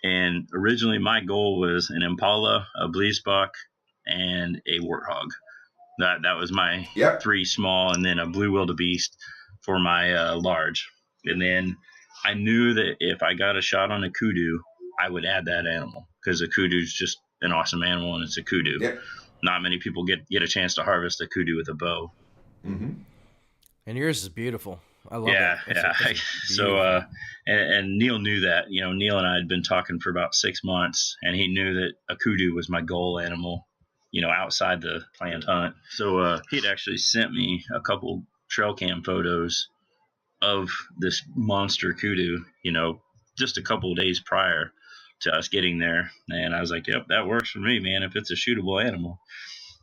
D: And originally my goal was an impala, a bleesbuck, and a warthog. That was my 3 small, and then a blue wildebeest for my large. And then I knew that if I got a shot on a kudu, I would add that animal because a kudu is just an awesome animal, and it's a kudu.
C: Yep.
D: Not many people get a chance to harvest a kudu with a bow.
C: Mm-hmm.
A: And yours is beautiful. I love
D: Yeah,
A: it.
D: yeah. So, and Neil knew that. Neil and I had been talking for about 6 months, and he knew that a kudu was my goal animal, outside the planned hunt. So he'd actually sent me a couple trail cam photos of this monster kudu, just a couple of days prior to us getting there. And I was like, yep, that works for me, man, if it's a shootable animal.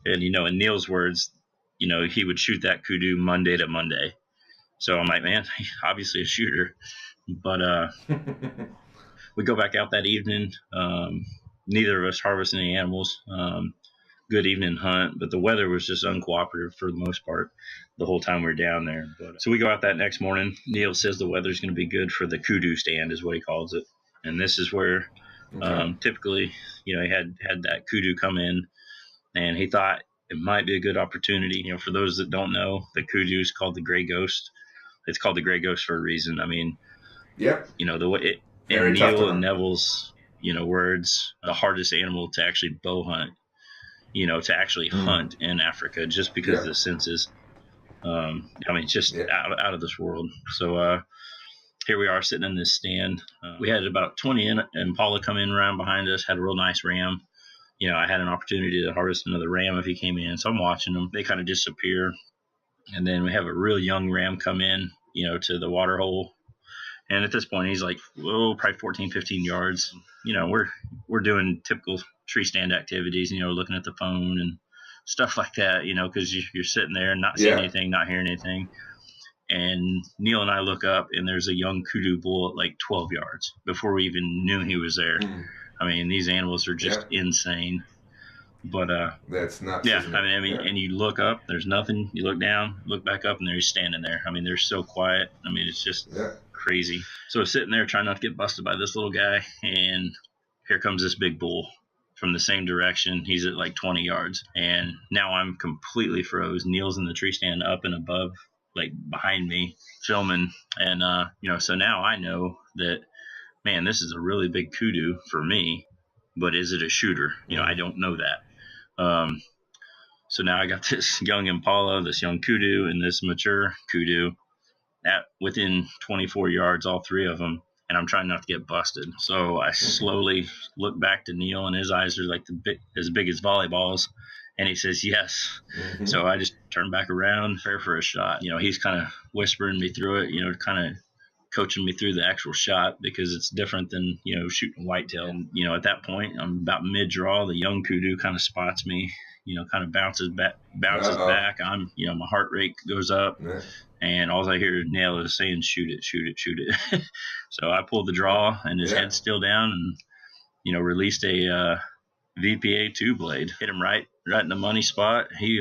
D: And, in Neil's words, he would shoot that kudu Monday to Monday. So I'm like, man, obviously a shooter. But we go back out that evening. Neither of us harvested any animals. Good evening hunt, but the weather was just uncooperative for the most part the whole time we were down there. So we go out that next morning. Neil says the weather's going to be good for the kudu stand, is what he calls it. And this is where typically, he had that kudu come in, and he thought it might be a good opportunity. For those that don't know, the kudu is called the gray ghost. It's called the gray ghost for a reason. I mean,
C: yep.
D: The way it, in Neil and Neville's, words, the hardest animal to actually bow hunt, to actually hunt in Africa, just because of the senses. Just out of this world. So here we are sitting in this stand. We had about 20 impala come in around behind us, had a real nice ram. I had an opportunity to harvest another ram if he came in. So I'm watching them. They kind of disappear. And then we have a real young ram come in, to the water hole. And at this point, he's like, probably 14, 15 yards. We're doing typical tree stand activities, looking at the phone and stuff like that, because you're sitting there and not seeing anything, not hearing anything. And Neil and I look up, and there's a young kudu bull at like 12 yards before we even knew he was there. I mean, these animals are just insane. But
C: that's nuts.
D: Yeah, and you look up, there's nothing. You look down, look back up, and they're standing there. I mean, they're so quiet. I mean, it's just crazy. So sitting there trying not to get busted by this little guy, and here comes this big bull from the same direction. He's at like 20 yards, and now I'm completely froze. Neil's in the tree stand up and above, like behind me, filming, and so now I know that, man, this is a really big kudu for me, but is it a shooter? I don't know that. So now I got this young impala, this young kudu, and this mature kudu at within 24 yards, all three of them, and I'm trying not to get busted. So I slowly look back to Neil, and his eyes are like as big as volleyballs, and he says yes. So I just turn back around, prepare for a shot. He's kind of whispering me through it, kind of coaching me through the actual shot, because it's different than shooting whitetail. And at that point, I'm about mid-draw. The young kudu kind of spots me, kind of bounces back. I'm my heart rate goes up, and all I hear Neil is saying, shoot it. So I pulled the draw, and his head's still down, and released a VPA 2 blade, hit him right in the money spot. He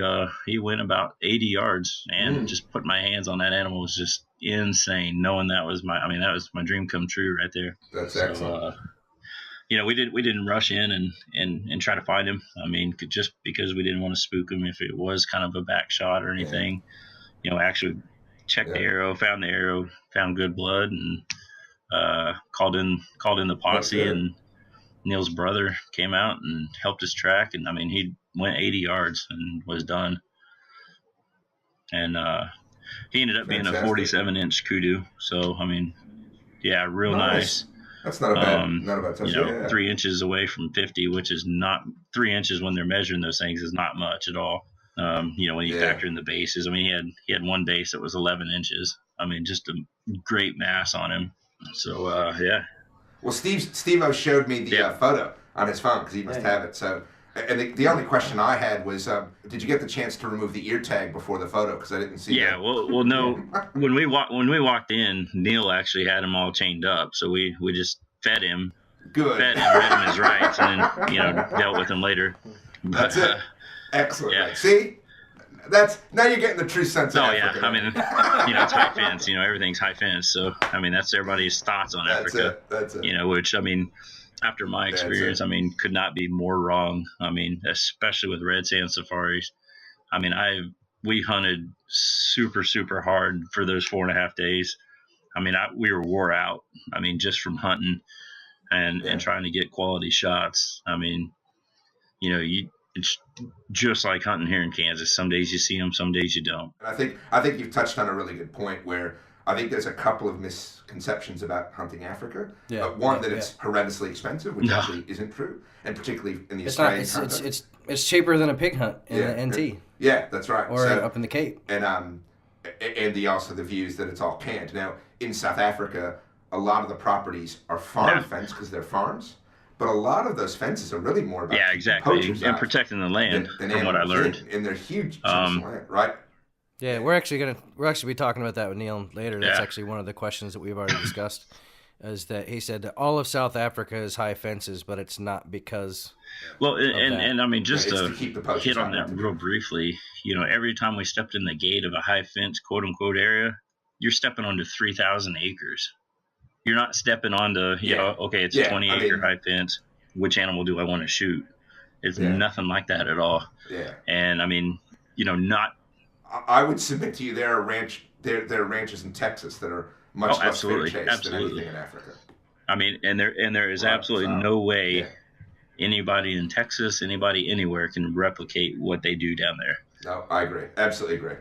D: went about 80 yards, and just put my hands on that animal was just insane, knowing that was my dream come true right there.
C: That's excellent.
D: We didn't rush in and try to find him. I mean, just because we didn't want to spook him if it was kind of a back shot or anything. Actually checked the arrow, found the arrow, found good blood, and called in the posse, and Neil's brother came out and helped us track, and he went 80 yards and was done. And he ended up being a 47-inch kudu. So real nice.
C: That's not a bad touch.
D: 3 inches away from 50, which is not 3 inches when they're measuring those things, is not much at all. When you factor in the bases, he had one base that was 11 inches. Just a great mass on him. So
C: Well, Steve-O showed me the photo on his phone, because he must have it. So, and the only question I had was, did you get the chance to remove the ear tag before the photo? Because I didn't see.
D: Yeah,
C: that.
D: well, no. when we walked in, Neil actually had him all chained up, so we just fed him.
C: Good.
D: Read him his rights, and then dealt with him later.
C: That's it. Excellent. Yeah. See. Now you're getting the true sense of Africa.
D: It's high fence. Everything's high fence. So, that's everybody's thoughts on Africa.
C: That's it.
D: Which, after my experience, could not be more wrong. Especially with red sand safaris. We hunted super, super hard for those 4.5 days. We were wore out. Just from hunting and trying to get quality shots. it's just like hunting here in Kansas. Some days you see them, some days you don't.
C: And I think you've touched on a really good point where I think there's a couple of misconceptions about hunting Africa. One, that it's horrendously expensive, which actually isn't true, and particularly in the Australian context.
A: It's cheaper than a pig hunt in the NT.
C: Yeah, that's right.
A: Or up in the Cape.
C: And also the views that it's all canned. Now, in South Africa, a lot of the properties are farm fenced because they're farms. But a lot of those fences are really more about
D: exactly, and protecting the land, from what I learned.
C: And they're huge chunks of land, right?
A: Yeah, we're actually be talking about that with Neil later. That's actually one of the questions that we've already discussed. Is that he said that all of South Africa is high fences, but it's not because.
D: Well, and I mean, just to hit on that real briefly, every time we stepped in the gate of a high fence, quote unquote, area, you're stepping onto 3,000 acres. You're not stepping onto, it's a 20-acre high fence. Which animal do I want to shoot? It's nothing like that at all.
C: Yeah.
D: And I mean, not.
C: I would submit to you there are ranches in Texas that are much less fair chase than anything in Africa.
D: I mean, and there is absolutely no way anybody in Texas, anybody anywhere can replicate what they do down there.
C: No, I agree. Absolutely agree.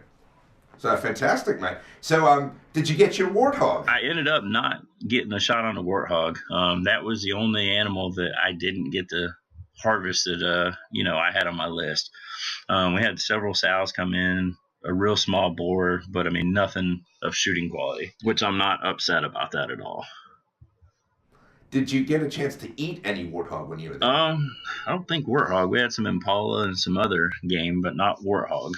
C: So fantastic, mate. So, did you get your warthog?
D: I ended up not getting a shot on a warthog. That was the only animal that I didn't get to harvest that I had on my list. We had several sows come in, a real small boar, but I mean nothing of shooting quality, which I'm not upset about that at all.
C: Did you get a chance to eat any warthog when you were there?
D: I don't think warthog. We had some impala and some other game, but not warthog.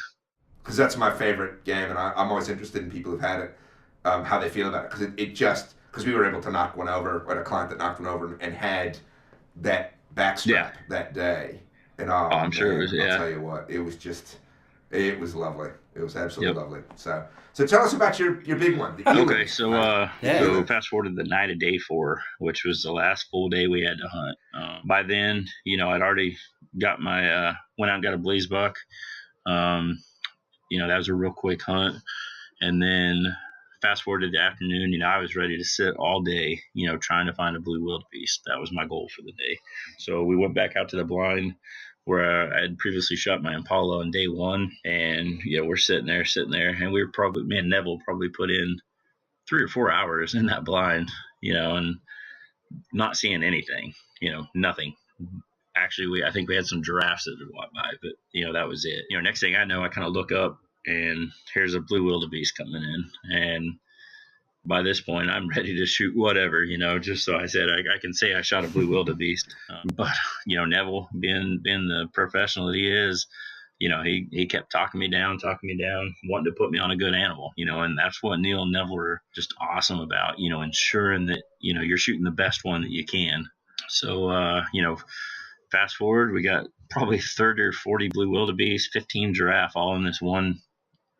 C: Because that's my favorite game, and I'm always interested in people who've had it, how they feel about it. Because we were able to knock one over, or had a client that knocked one over and had that backstrap that day. And I'm sure it was, I'll tell you what, it was lovely. It was absolutely lovely. So tell us about your big one.
D: Okay, so fast forward to the night of day 4, which was the last full day we had to hunt. By then, I'd already got my, went out and got a blaze buck. That was a real quick hunt. And then fast forward to the afternoon, I was ready to sit all day, trying to find a blue wildebeest. That was my goal for the day. So we went back out to the blind where I had previously shot my impala on day 1. And, we're sitting there. And we were me and Neville probably put in 3 or 4 hours in that blind, and not seeing anything, nothing. Actually, I think we had some giraffes that had walked by, but, that was it. Next thing I know, I kind of look up and here's a blue wildebeest coming in. And by this point, I'm ready to shoot whatever, just so I said I can say I shot a blue wildebeest. But, Neville, being the professional that he is, he kept talking me down, wanting to put me on a good animal, and that's what Neil and Neville are just awesome about, ensuring that, you're shooting the best one that you can. So, fast forward, we got probably 30 or 40 blue wildebeest, 15 giraffe, all in this one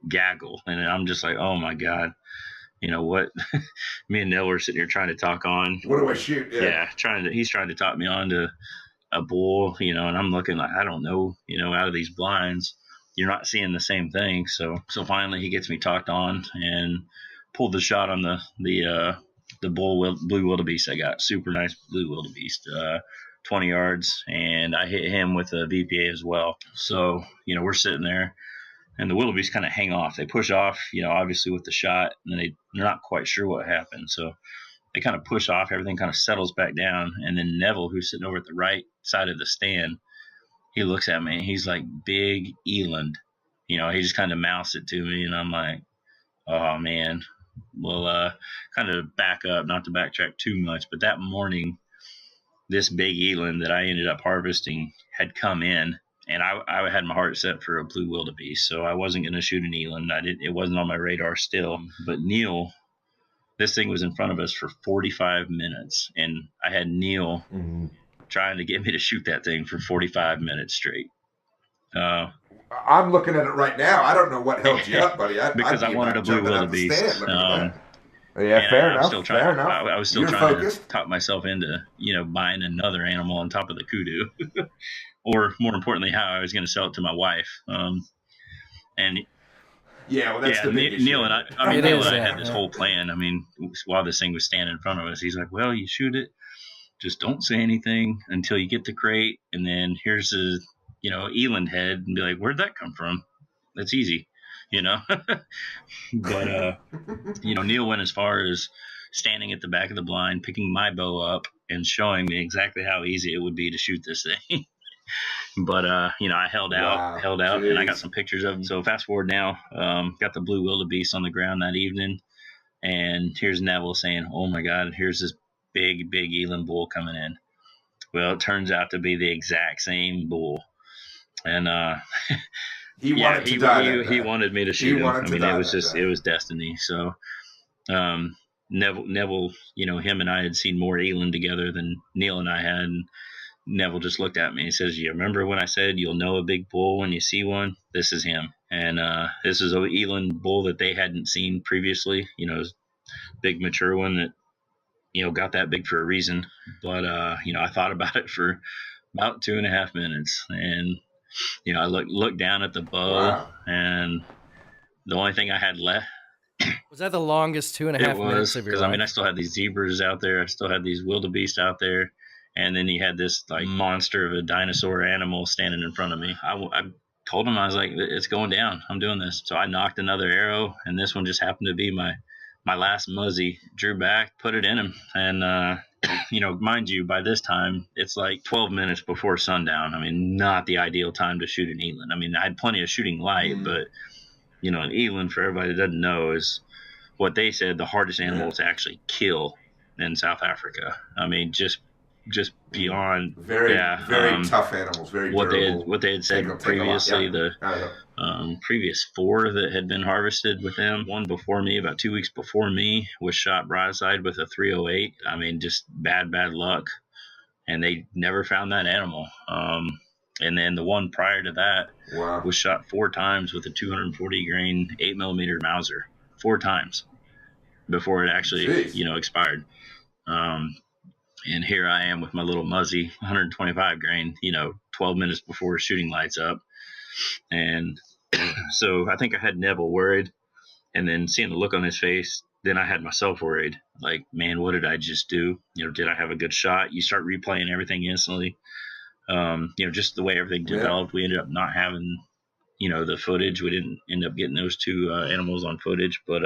D: gaggle. And I'm just like, oh my God, what? Me and Neil were sitting here trying to talk on.
C: What do I shoot?
D: Yeah, he's trying to talk me on to a bull, and I'm looking like, I don't know, out of these blinds, you're not seeing the same thing. So finally he gets me talked on and pulled the shot on the blue wildebeest. I got super nice blue wildebeest. 20 yards, and I hit him with a VPA as well. So, we're sitting there, and the wildebeest kind of hang off. They push off, obviously with the shot, and they're not quite sure what happened. So they kind of push off, everything kind of settles back down, and then Neville, who's sitting over at the right side of the stand, he looks at me, and he's like, big eland. He just kind of mouths it to me, and I'm like, oh, man. Well, kind of back up, not to backtrack too much, but that morning, this big eland that I ended up harvesting had come in, and I had my heart set for a blue wildebeest, so I wasn't going to shoot an eland. It wasn't on my radar still. But Neil, this thing was in front of us for 45 minutes, and I had Neil trying to get me to shoot that thing for 45 minutes straight.
C: I'm looking at it right now. I don't know what held you up, buddy.
D: Because I wanted a blue wildebeest.
C: Yeah, fair enough.
D: I was still trying to talk myself into, buying another animal on top of the kudu, or more importantly, how I was going to sell it to my wife. And
C: yeah, well, that's the big issue.
D: Neil and I had this whole plan. I mean, while this thing was standing in front of us, he's like, "Well, you shoot it, just don't say anything until you get the crate, and then here's eland head and be like, where'd that come from? That's easy, But, Neil went as far as standing at the back of the blind, picking my bow up and showing me exactly how easy it would be to shoot this thing. But, I held out,
C: Jeez.
D: and I got some pictures of him. So fast forward now, got the blue wildebeest on the ground that evening. And here's Neville saying, oh my God, here's this big eland bull coming in. Well, it turns out to be the exact same bull. And,
C: he wanted to die.
D: He wanted me to shoot him. It was destiny. So, Neville, him and I had seen more eland together than Neil and I had. And Neville just looked at me and says, you remember when I said you'll know a big bull when you see one? This is him. And this is an eland bull that they hadn't seen previously, big mature one that, got that big for a reason. But, I thought about it for about 2.5 minutes. And, I looked down at the bow, and the only thing I had left.
A: Was that the longest 2.5 minutes of your life?
D: Because, I still had these zebras out there. I still had these wildebeest out there. And then you had this like monster of a dinosaur animal standing in front of me. I told him, I was like, it's going down. I'm doing this. So I knocked another arrow, and this one just happened to be my last muzzy. Drew back, put it in him. And, mind you, by this time, it's like 12 minutes before sundown. Not the ideal time to shoot an eland. I had plenty of shooting light, but, an eland, for everybody that doesn't know, is what they said the hardest animal to actually kill in South Africa. Just beyond
C: very tough animals, very durable.
D: What they had said previously, the previous 4 that had been harvested with them, one before me, about 2 weeks before me, was shot broadside with a 308. Just bad luck, and they never found that animal. And then the one prior to that was shot 4 times with a 240 grain 8mm Mauser, 4 times before it actually expired. And here I am with my little muzzy, 125 grain, 12 minutes before shooting lights up. And so I think I had Neville worried, and then seeing the look on his face, then I had myself worried. Like, man, what did I just do? Did I have a good shot? You start replaying everything instantly. Just the way everything developed, we ended up not having, the footage. We didn't end up getting those 2 animals on footage, but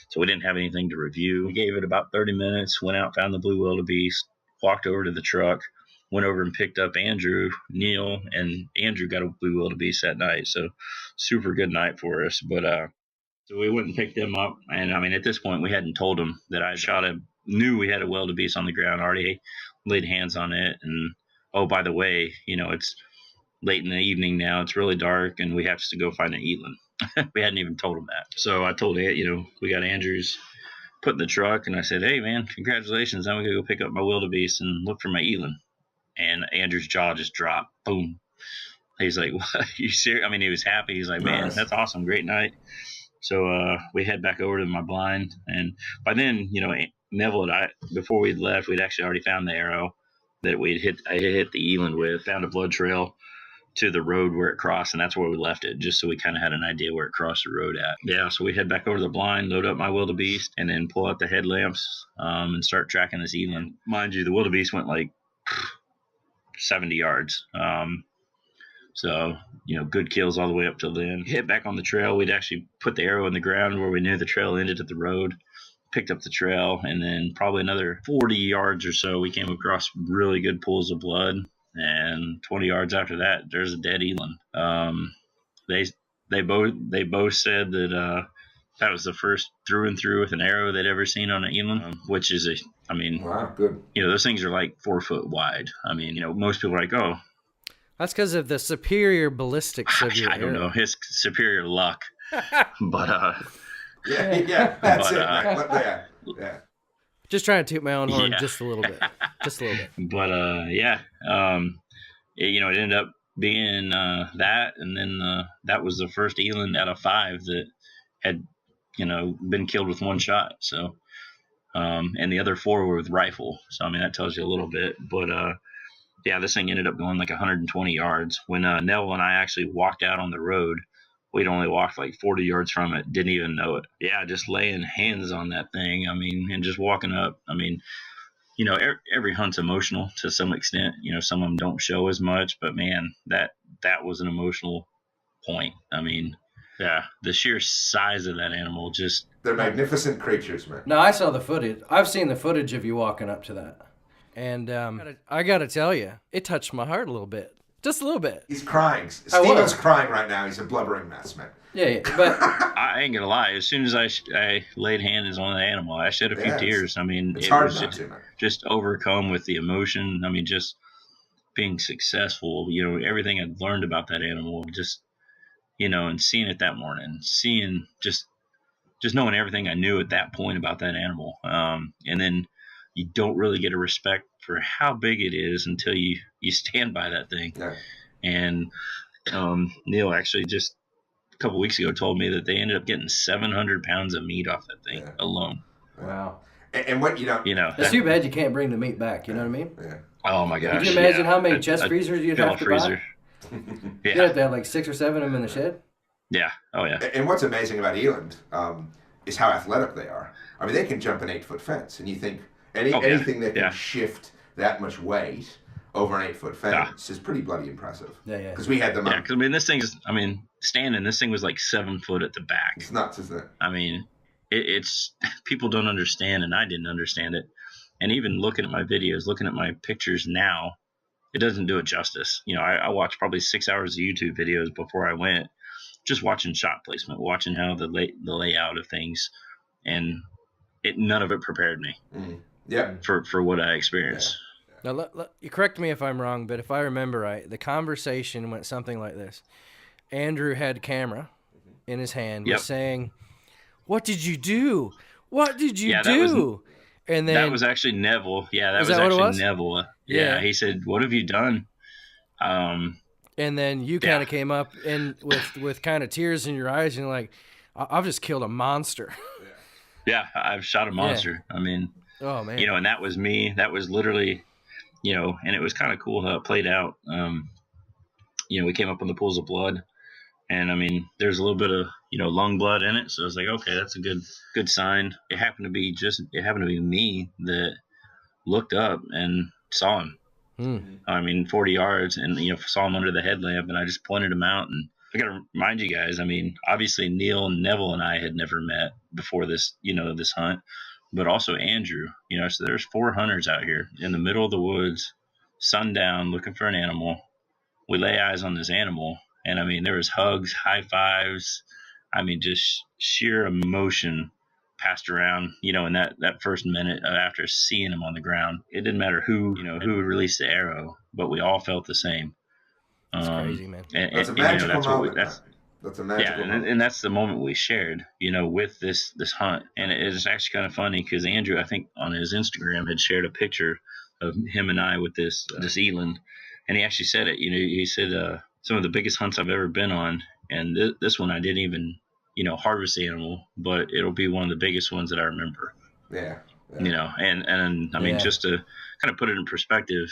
D: so we didn't have anything to review. We gave it about 30 minutes, went out, found the blue wildebeest, walked over to the truck, went over and picked up Andrew, Neil, and Andrew got a blue wildebeest that night. So super good night for us. But so we went and picked them up. And at this point, we hadn't told them that I knew we had a wildebeest on the ground, already laid hands on it. And oh, by the way, it's late in the evening now. It's really dark, and we have to go find an eland. We hadn't even told them that. So I told it, we got Andrew's put in the truck, and I said, hey, man, congratulations. I'm going to go pick up my wildebeest and look for my eland. And Andrew's jaw just dropped. Boom. He's like, what? Are you serious? He was happy. He's like, man, that's awesome. Great night. So we head back over to my blind. And by then, Neville and I, before we'd left, we'd actually already found the arrow that I hit the eland with, found a blood trail to the road where it crossed, and that's where we left it, just so we kind of had an idea where it crossed the road at. Yeah, so we head back over to the blind, load up my wildebeest, and then pull out the headlamps and start tracking this eland. Mind you, the wildebeest went like 70 yards. So, good kills all the way up till then. Hit back on the trail. We'd actually put the arrow in the ground where we knew the trail ended at the road, picked up the trail, and then probably another 40 yards or so, we came across really good pools of blood. And 20 yards after that, there's a dead eland. They both said that that was the first through and through with an arrow they'd ever seen on an eland, which is
C: wow, good.
D: Those things are like 4 foot wide. Most people are like, oh,
A: that's because of the superior ballistics of your
D: I don't know, his superior luck. But
C: yeah, that's it. Yeah.
A: Just trying to toot my own horn just a little bit.
D: But, it ended up being that, and then that was the first eland out of 5 that had, been killed with 1 shot. So, and the other 4 were with rifle. So, that tells you a little bit. But, this thing ended up going like 120 yards. When Neville and I actually walked out on the road, we'd only walked like 40 yards from it, didn't even know it. Yeah, just laying hands on that thing, and just walking up. Every hunt's emotional to some extent. Some of them don't show as much, but man, that that was an emotional point. I mean, yeah, the sheer size of that animal just.
C: They're magnificent creatures, man.
A: No, I saw the footage. I've seen the footage of you walking up to that. And I got to tell you, it touched my heart a little bit. Just a little bit.
C: He's crying. Steven's crying right now. He's a blubbering mess, man.
A: Yeah, but
D: I ain't gonna lie. As soon as I laid hands on the animal, I shed a few tears. I mean,
C: it's
D: it
C: hard
D: was
C: not to, man.
D: just overcome with the emotion. I mean, just being successful. You know, everything I'd learned about that animal, just and seeing it that morning, seeing just knowing everything I knew at that point about that animal, and then you don't really get a respect for how big it is until you stand by that thing.
C: Yeah.
D: And Neil actually just a couple weeks ago told me that they ended up getting 700 pounds of meat off that thing alone.
A: Wow.
C: And what
A: it's too bad you can't bring the meat back. You know what I mean?
C: Yeah.
D: Oh my gosh!
A: Could you imagine how many chest freezers you'd have to
D: freezer.
A: buy? You'd have to have like 6 or 7 of them in the shed.
D: Yeah. Oh yeah.
C: And what's amazing about eland is how athletic they are. I mean, they can jump an 8-foot fence, and you think anything that can shift that much weight over an 8-foot fence is pretty bloody impressive.
A: Yeah.
C: Because we had them.
D: Yeah. Because this thing's. Standing. This thing was like 7 foot at the back.
C: It's nuts, isn't it?
D: I mean, it's people don't understand, and I didn't understand it. And even looking at my videos, looking at my pictures now, it doesn't do it justice. I watched probably 6 hours of YouTube videos before I went, just watching shot placement, watching how the layout of things, and none of it prepared me.
C: Yeah.
D: For what I experienced.
A: Yeah. Now, you correct me if I'm wrong, but if I remember right, the conversation went something like this. Andrew had a camera in his hand, was saying, "What did you do? What did you do?" And then
D: that was actually Neville. Yeah, that was actually Neville. Yeah, he said, "What have you done?"
A: And then you kind of came up and with kind of tears in your eyes, and you're like, "I've just killed a monster."
D: Yeah, I've shot a monster. Yeah. I mean,
A: oh man,
D: and that was me. That was literally, and it was kind of cool how it played out. We came up on the pools of blood, and I mean, there's a little bit of lung blood in it, so I was like, okay, that's a good sign. It happened to be me that looked up and saw him. I mean, 40 yards, and saw him under the headlamp, and I just pointed him out. And I gotta remind you guys, I mean, obviously Neil and Neville and I had never met before this, this hunt, but also Andrew. So there's 4 hunters out here in the middle of the woods, sundown, looking for an animal. We lay eyes on this animal, and I mean, there was hugs, high fives. I mean, just sheer emotion passed around, in that first minute after seeing him on the ground. It didn't matter who released the arrow, but we all felt the same.
A: That's crazy, man.
C: That's a magical moment. That's a magical moment.
D: And that's the moment we shared, with this hunt. And it is actually kind of funny because Andrew, I think on his Instagram, had shared a picture of him and I with this eland. And he actually said it, he said, some of the biggest hunts I've ever been on. And this one, I didn't even, harvest the animal, but it'll be one of the biggest ones that I remember.
C: Yeah.
D: And I mean, just to kind of put it in perspective,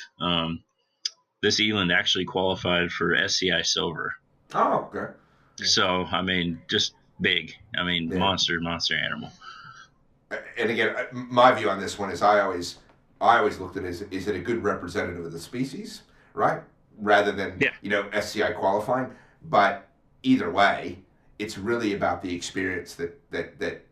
D: this eland actually qualified for SCI silver.
C: Oh, okay.
D: So, I mean, just big. I mean, monster animal.
C: And again, my view on this one is I always looked at it as, is it a good representative of the species, right? Rather than, SCI qualifying. But either way, it's really about the experience that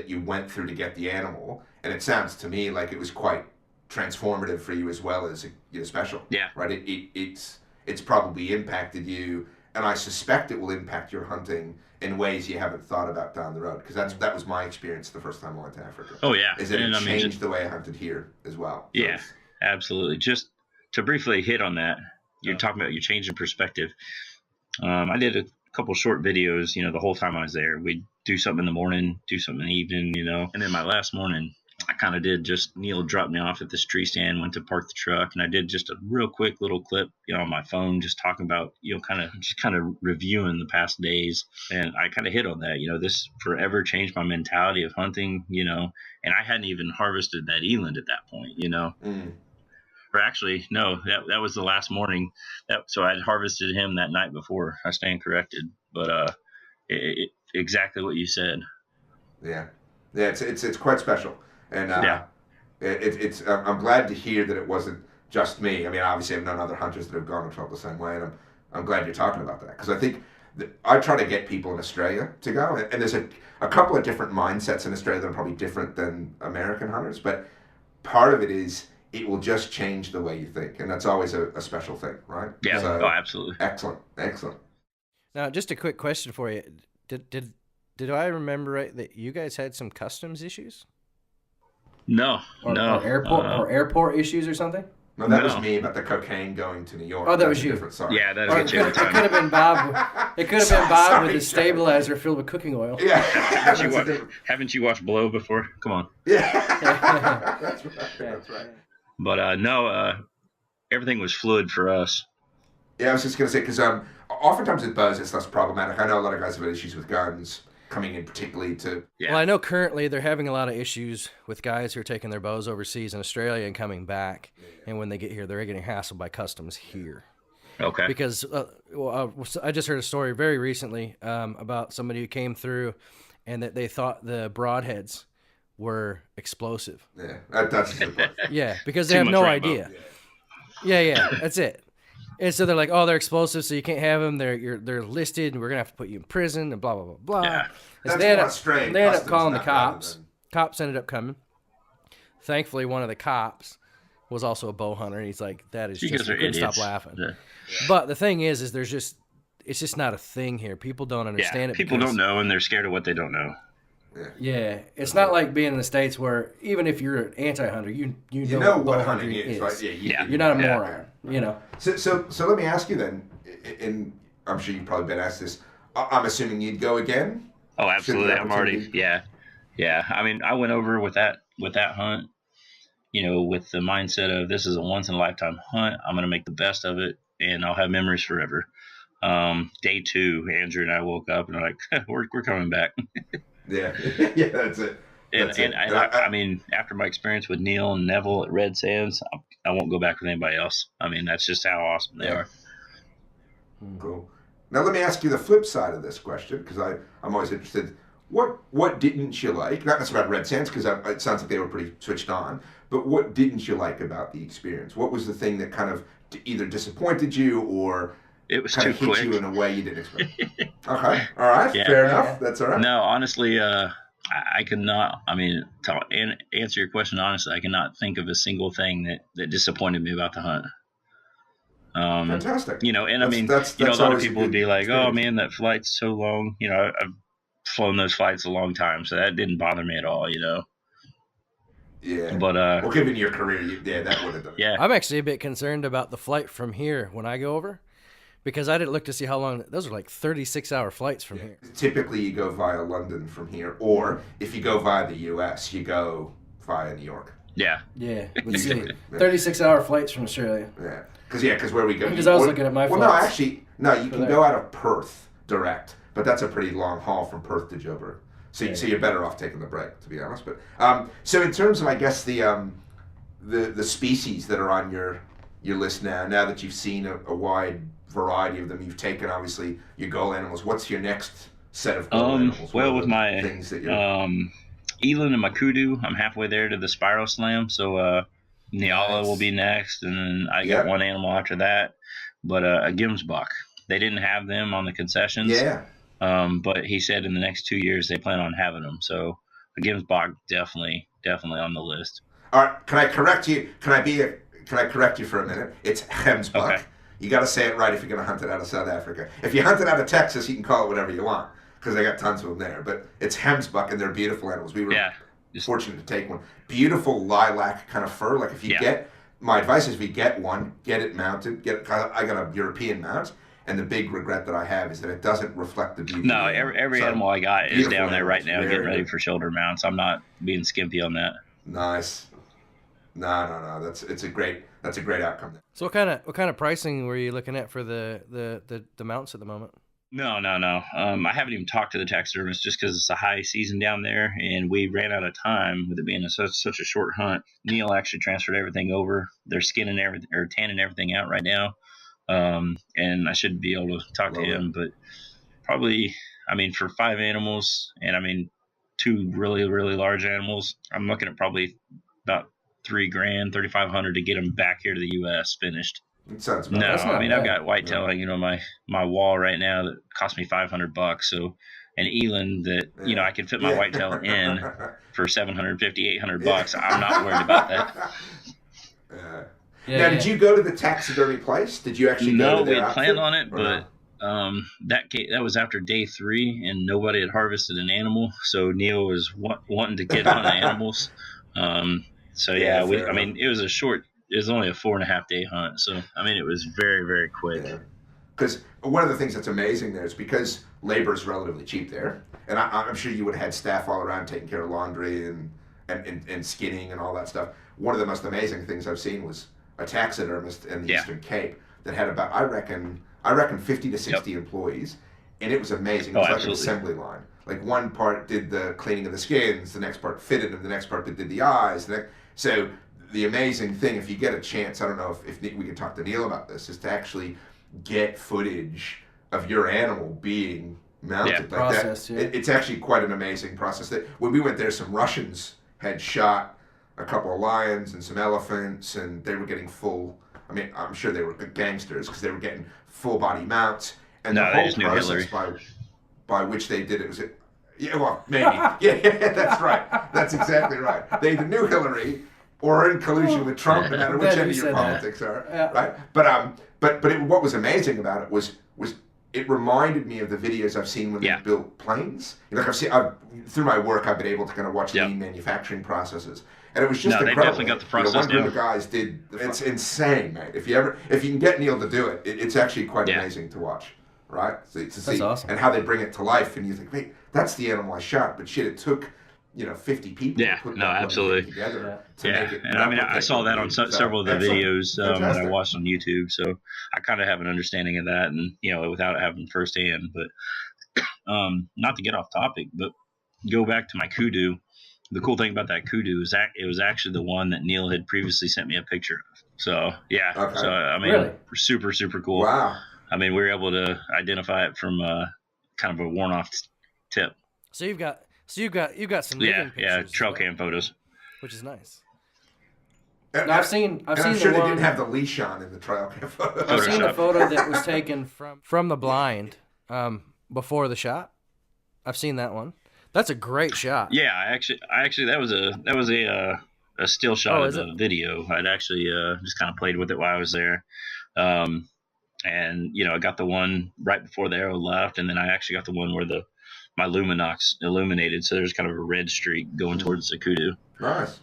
C: you went through to get the animal. And it sounds to me like it was quite transformative for you as well as special.
D: Yeah.
C: Right. It's probably impacted you, and I suspect it will impact your hunting in ways you haven't thought about down the road. Because that was my experience the first time I went to Africa.
D: Oh yeah.
C: Is that it changed the way I hunted here as well. So
D: yeah, absolutely. Just to briefly hit on that, you're talking about your change in perspective. I did a couple short videos, the whole time I was there. We'd do something in the morning, do something in the evening, and then my last morning, I kind of did just Neil dropped me off at this tree stand, went to park the truck, and I did just a real quick little clip, on my phone, just talking about, kind of reviewing the past days. And I kind of hit on that, this forever changed my mentality of hunting, and I hadn't even harvested that eland at that point, Or actually, no, that was the last morning. So I had harvested him that night before. I stand corrected, but exactly what you said.
C: Yeah, it's quite special, and it's I'm glad to hear that it wasn't just me. I mean, obviously, I've known other hunters that have gone and felt the same way, and I'm glad you're talking about that, because I think I try to get people in Australia to go, and there's a couple of different mindsets in Australia that are probably different than American hunters, but part of it is it will just change the way you think, and that's always a special thing, right?
D: Yeah.
C: So,
D: Oh, absolutely.
C: Excellent.
A: Now, just a quick question for you: Did I remember right that you guys had some customs issues?
D: No,
A: Or airport issues or something?
C: No, that was me about the cocaine going to New York.
A: Oh, that
C: That's
A: was
C: a
A: you.
C: different story.
D: Yeah, that's
A: Or
D: what
A: it
D: you
A: could have been Bob. It could have been Bob with a stabilizer filled with cooking oil.
C: Yeah.
D: Haven't you watched Blow before? Come on.
C: Yeah. That's right.
D: But no, everything was fluid for us.
C: Yeah, I was just going to say, because oftentimes with bows, it's less problematic. I know a lot of guys have had issues with guns coming in, particularly to...
D: Yeah.
A: Well, I know currently they're having a lot of issues with guys who are taking their bows overseas in Australia and coming back. And when they get here, they're getting hassled by customs here.
D: Okay.
A: Because I just heard a story very recently about somebody who came through and that they thought the broadheads were explosive.
C: Yeah, that's a good point.
A: Yeah, because they
D: Too
A: have
D: much
A: no
D: Rambo.
A: idea. Yeah, that's it. And so they're like, "Oh, they're explosive, so you can't have them. They're listed, and we're gonna have to put you in prison, and blah blah blah blah."
D: Yeah.
A: And so
C: That's
A: they ended
C: more
A: up,
C: strain.
A: they ended up
C: Customs,
A: calling the
C: not rather
A: cops.
C: than-
A: Cops ended up coming. Thankfully, one of the cops was also a bow hunter, and he's like, "That is
D: You
A: just
D: guys
A: you
D: are
A: couldn't
D: idiots.
A: stop laughing."
D: Yeah.
A: But the thing is it's just not a thing here. People don't understand it.
D: People
A: because-
D: don't know, and they're scared of what they don't know.
A: Yeah, it's not like being in the States where even if you're an anti-hunter, you
C: know
A: what
C: what
A: bow
C: hunting
A: hunting
C: is, right?
D: Yeah.
A: You're not a
C: yeah.
A: moron, you know.
C: So let me ask you then, and I'm sure you've probably been asked this. I'm assuming you'd go again?
D: Oh, absolutely. I'm already.
C: opportunity-
D: Yeah. I mean, I went over with that hunt, with the mindset of this is a once in a lifetime hunt. I'm going to make the best of it, and I'll have memories forever. Day 2, Andrew and I woke up and we're like, we're coming back.
C: Yeah, yeah, that's it.
D: I mean, after my experience with Neil and Neville at Red Sands, I won't go back with anybody else. I mean, that's just how awesome they are.
C: Cool. Now let me ask you the flip side of this question, because I'm always interested. What didn't you like? Not necessarily about Red Sands, because it sounds like they were pretty switched on. But what didn't you like about the experience? What was the thing that kind of either disappointed you or
D: It was
C: kind
D: too
C: of hit
D: quick.
C: you in a way you didn't expect? Okay, all right,
D: Yeah.
C: fair enough. That's all right.
D: No, honestly, I could not. I mean, to answer your question honestly, I cannot think of a single thing that disappointed me about the hunt.
C: Fantastic.
D: And I mean,
C: that's
D: a lot of
C: always a
D: people would
C: good
D: be like, "Oh
C: experience.
D: man, that flight's so long." I've flown those flights a long time, so that didn't bother me at all.
C: Yeah.
D: But
C: Well, given your career, that would have done it.
D: yeah,
A: I'm actually a bit concerned about the flight from here when I go over, because I didn't look to see how long. Those are like 36-hour flights from here.
C: Typically, you go via London from here, or if you go via the U.S., you go via New York.
D: yeah,
A: Yeah, let's see, 36-hour flights from Australia.
C: Yeah, because where we go.
A: Because I was looking at my
C: Well, no,
A: flights.
C: actually, no. You can
A: there.
C: go out of Perth direct, but that's a pretty long haul from Perth to Joburg. So you're better off taking the break, to be honest. But so in terms of, I guess, the species that are on your list now that you've seen a wide variety of them, you've taken obviously your goal animals. What's your next set of goal animals?
D: well,
C: What are
D: with
C: the
D: my
C: things that you're
D: Eland and my kudu, I'm halfway there to the spiral slam. So Nyala will be next, and then I got one animal after that. But a Gimsbach, they didn't have them on the concessions.
C: Yeah.
D: But he said in the next 2 years they plan on having them. So a Gimsbach definitely on the list.
C: All right, can I correct you? Can I correct you for a minute? It's Hemsbuck.
D: Okay.
C: You got to say it right if you're going to hunt it out of South Africa. If you hunt it out of Texas, you can call it whatever you want, because they got tons of them there. But it's Hemsbuck, and they're beautiful animals. We were fortunate to take one. Beautiful lilac kind of fur. Like if you get, my advice is if you get one, get it mounted. I got a European mount. And the big regret that I have is that it doesn't reflect the beauty.
D: No, every animal I got is down there right now
C: Very
D: getting ready
C: good.
D: for shoulder mounts. I'm not being skimpy on that.
C: Nice. No. That's a great outcome.
A: So what kind of pricing were you looking at for the mounts at the moment?
D: No. I haven't even talked to the taxidermist just because it's a high season down there, and we ran out of time with it being such a short hunt. Neil actually transferred everything over. They're skinning everything or tanning everything out right now, and I should be able to talk to him. But probably, I mean, for 5 animals, and I mean 2 really really large animals, I'm looking at probably about $3,000, $3,500 to get them back here to the U.S. finished.
C: It sounds about
D: No,
C: right.
A: That's not
D: I mean
A: bad.
D: I've got whitetail hanging on my wall right now that cost me $500. So an eland that I can fit my whitetail in for $750-800. I'm not worried about that.
C: Now, did you go to the taxidermy place? Did you actually go
D: No,
C: to
D: we
C: their
D: had planned
C: outfit,
D: on it,
C: or
D: but that was after day 3, and nobody had harvested an animal. So Neil was wanting to get on the animals. So
C: Yeah,
D: I
C: fair
D: mean, it was only a 4.5 day hunt. So I mean, it was very, very quick.
C: Yeah. Because one of the things that's amazing there is because labor is relatively cheap there, and I'm sure you would have had staff all around taking care of laundry and skinning and all that stuff. One of the most amazing things I've seen was a taxidermist in the Eastern Cape that had about I reckon 50 to 60 employees, and it was amazing. It was like an assembly line. Like one part did the cleaning of the skins, the next part fitted them, the next part did the eyes. So the amazing thing, if you get a chance, I don't know if we can talk to Neil about this, is to actually get footage of your animal being mounted. Like
A: process,
C: that. It's actually quite an amazing process. When we went there, some Russians had shot a couple of lions and some elephants, and they were getting full. I mean, I'm sure they were gangsters because they were getting full body mounts, and the whole process by which they did it was. Maybe. Yeah, that's right. That's exactly right. They either knew Hillary or in collusion with Trump, no matter which end of your politics are, right? But what was amazing about it was it reminded me of the videos I've seen when they built planes. Like through my work, I've been able to kind of watch lean manufacturing processes, and it was just incredible.
D: They definitely got the process
C: one group of guys did. It's insane, mate. If you can get Neil to do it, it's actually quite amazing to watch, right? To see
A: That's awesome.
C: and how they bring it to life, and you think, wait, that's the animal I shot, but shit, it took 50 people to put that
D: absolutely
C: together to make it.
D: And I mean, I saw that on several of the videos that I watched on YouTube, so I kind of have an understanding of that, and without having firsthand. But not to get off topic, but go back to my kudu. The cool thing about that kudu is that it was actually the one that Neil had previously sent me a picture of. So so I mean, super, super cool.
C: Wow.
D: I mean, we were able to identify it from kind of a worn-off tip.
A: So you've got some living pictures,
D: trail cam photos,
A: which is nice.
C: And
A: I've seen
C: I'm sure they didn't have the leash on in the trail cam photo.
A: I've seen the photo that was taken from the blind before the shot. I've seen that one. That's a great shot.
D: Yeah, I actually that was a still shot of the video. I'd actually just kind of played with it while I was there. And I got the one right before the arrow left, and then I actually got the one where my luminox illuminated, so there's kind of a red streak going towards the kudu.
C: Nice.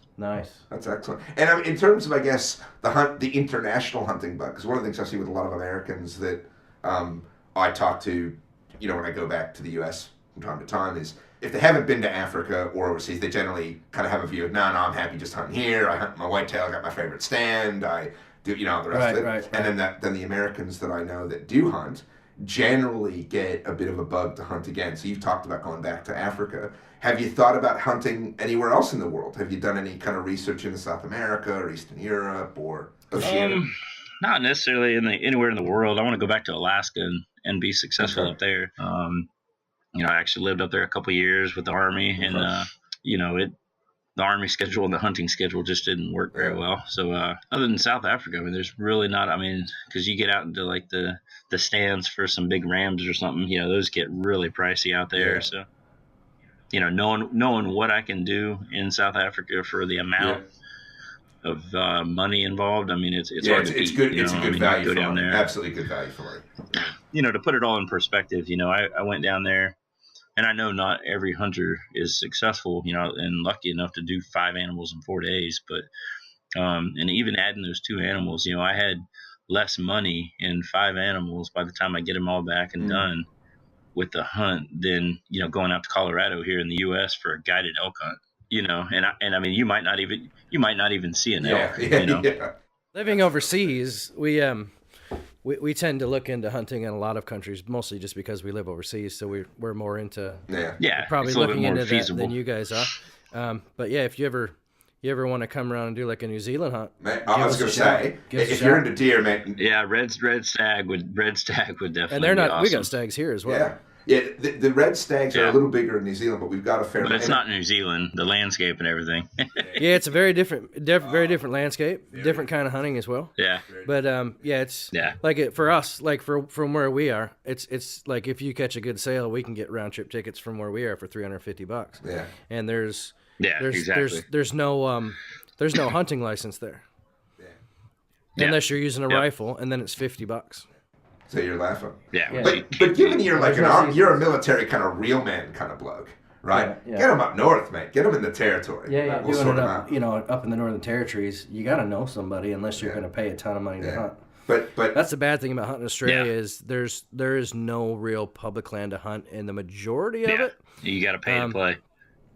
C: That's excellent. And I mean, in terms of, I guess, the international hunting bug, because one of the things I see with a lot of Americans that I talk to, when I go back to the U.S. from time to time, is if they haven't been to Africa or overseas, they generally kind of have a view of, no, I'm happy just hunting here. I hunt my whitetail. I got my favorite stand. I do, the rest of it.
A: Right.
C: And then the Americans that I know that do hunt generally get a bit of a bug to hunt again. So you've talked about going back to Africa. Have you thought about hunting anywhere else in the world? Have you done any kind of research into South America or Eastern Europe or Oceania?
D: Not necessarily anywhere in the world. I want to go back to Alaska and be successful up there. I actually lived up there a couple of years with the Army, and the Army schedule and the hunting schedule just didn't work very well. So other than South Africa, I mean, there's really not. I mean, because you get out into like the stands for some big rams or something, those get really pricey out there. So knowing what I can do in South Africa for the amount of money involved, I mean, it's hard to beat.
C: It's good. It's a good value for
D: down
C: money.
D: there.
C: Absolutely good value for money.
D: To put it all in perspective, I went down there, and I know not every hunter is successful, and lucky enough to do 5 animals in 4 days. But and even adding those 2 animals, I had less money in 5 animals by the time I get them all back and done with the hunt than going out to Colorado here in the U.S. for a guided elk hunt. And I mean, you might not even see an elk.
A: Living overseas, we tend to look into hunting in a lot of countries, mostly just because we live overseas. So we're more into probably looking into that than you guys are. But yeah, if you ever want to come around and do like a New Zealand hunt,
C: I was going to say, if you're into deer, man.
D: Yeah, red stag would definitely.
A: And they're not.
D: Be awesome.
A: We got stags here as well.
C: Yeah. Yeah, the red stags are a little bigger in New Zealand, but we've got a fair.
D: But it's not New Zealand. The landscape and everything.
A: Yeah, it's a very different landscape, different kind of hunting as well.
D: Yeah.
A: But it's like for us, like from where we are, it's like if you catch a good sale, we can get round trip tickets from where we are for $350.
C: Yeah.
A: And there's no hunting license there.
C: Yeah.
A: Unless you're using a rifle, and then it's $50.
C: So you're laughing.
D: Yeah.
C: But given you're like you're a military kind of real man kind of bloke, right?
A: Yeah.
C: Get them up north, mate. Get them in the territory.
A: Yeah.
C: We'll
A: Doing
C: sort
A: it
C: them
A: up,
C: out.
A: up in the Northern Territories, you got to know somebody unless you're going to pay a ton of money to hunt.
C: But
A: That's the bad thing about hunting in Australia is there is no real public land to hunt, and the majority of it,
D: you got to pay to play.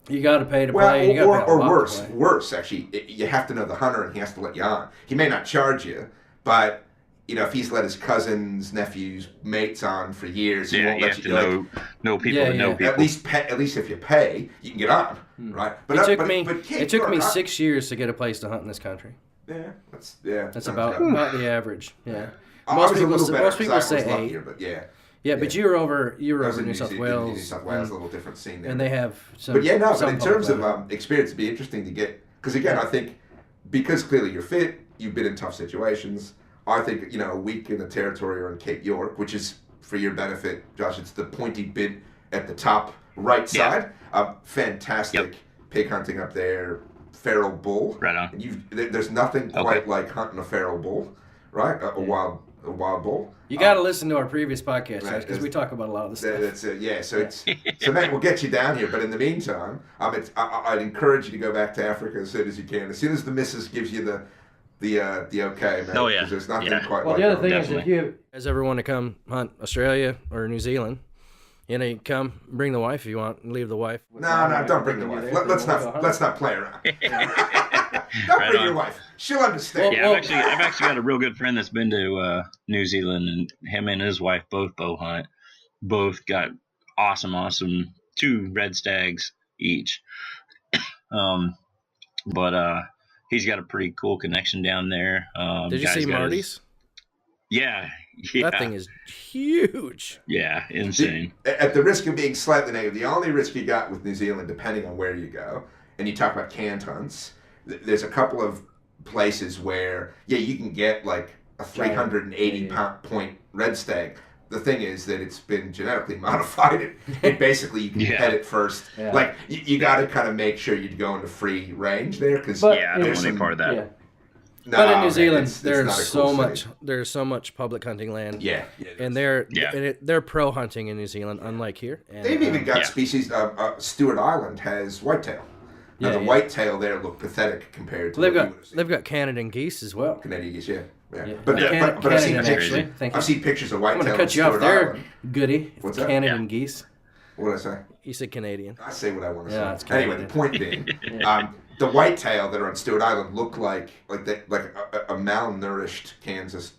A: You got to pay to play.
C: Or worse, actually, you have to know the hunter, and he has to let you on. He may not charge you, but if he's let his cousins, nephews, mates on for years, he won't let you
D: know people to know people.
C: At least if you pay, you can get on, right? But
A: it took me 6 years to get a place to hunt in this country.
C: Yeah,
A: that's about the average. Yeah,
C: most people
A: say 8.
C: Luckier, but
A: yeah, but you were over New South Wales.
C: New South Wales, a little different scene there.
A: And they have some.
C: But but in terms of experience, it'd be interesting to get, because again, I think because clearly you're fit, you've been in tough situations. I think a week in the territory or in Cape York, which is for your benefit, Josh. It's the pointy bit at the top right side. Fantastic pig hunting up there. Feral bull.
D: Right on.
C: There's nothing quite like hunting a feral bull, right? A wild bull.
A: You got to listen to our previous podcast, because we talk about a lot of this stuff.
C: That's it. Yeah. So mate, we'll get you down here. But in the meantime, I'd encourage you to go back to Africa as soon as you can. As soon as the missus gives you the okay, man.
D: Oh yeah.
C: There's nothing quite.
A: Well,
C: like
A: the other thing
D: definitely.
A: is, if you guys ever want to come hunt Australia or New Zealand, you come, bring the wife if you want, and leave the wife.
C: No, don't bring the wife. Let's not play around. Don't bring your wife. She'll understand.
D: Yeah, I've actually got a real good friend that's been to New Zealand, and him and his wife both bow hunt. Both got awesome 2 red stags each. But he's got a pretty cool connection down there.
A: Did you see Marty's?
D: Yeah.
A: That thing is huge.
D: Yeah, insane.
C: At the risk of being slightly negative, the only risk you got with New Zealand, depending on where you go, and you talk about canned hunts, there's a couple of places where, you can get like a 380 point red stag. The thing is that it's been genetically modified. It basically, you can pet it first. Yeah. Like, you got to kind of make sure you go into free range there. I
D: don't want any part of that.
A: Yeah. But in New Zealand, there's so much public hunting land.
C: Yeah.
A: And they're pro hunting in New Zealand, unlike here. And,
C: they've even got species. Stewart Island has whitetail. Now the whitetail there look pathetic compared to.
A: They've got Canadian geese as well.
C: Canadian geese, yeah.
A: But
C: I've seen pictures of whitetail.
A: I'm going to cut you off there,
C: Island.
A: Goody.
C: What's that?
A: Canadian geese.
C: What did I say?
A: You said Canadian.
C: I say what I want to
A: say.
C: It's anyway, the point being, the whitetail that are on Stewart Island look like a malnourished Kansas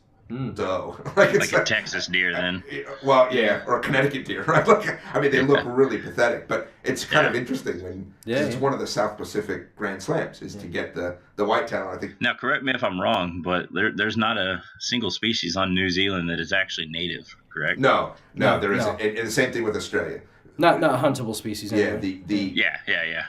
C: doe.
D: like a Texas deer, then.
C: Well, yeah, or a Connecticut deer, right? They look really pathetic, but it's kind of interesting when it's one of the South Pacific Grand Slams is to get the whitetail. I think. Now,
D: correct me if I'm wrong, but there's not a single species on New Zealand that is actually native, correct?
C: No, there isn't. And the same thing with Australia.
A: Not huntable species. Anyway.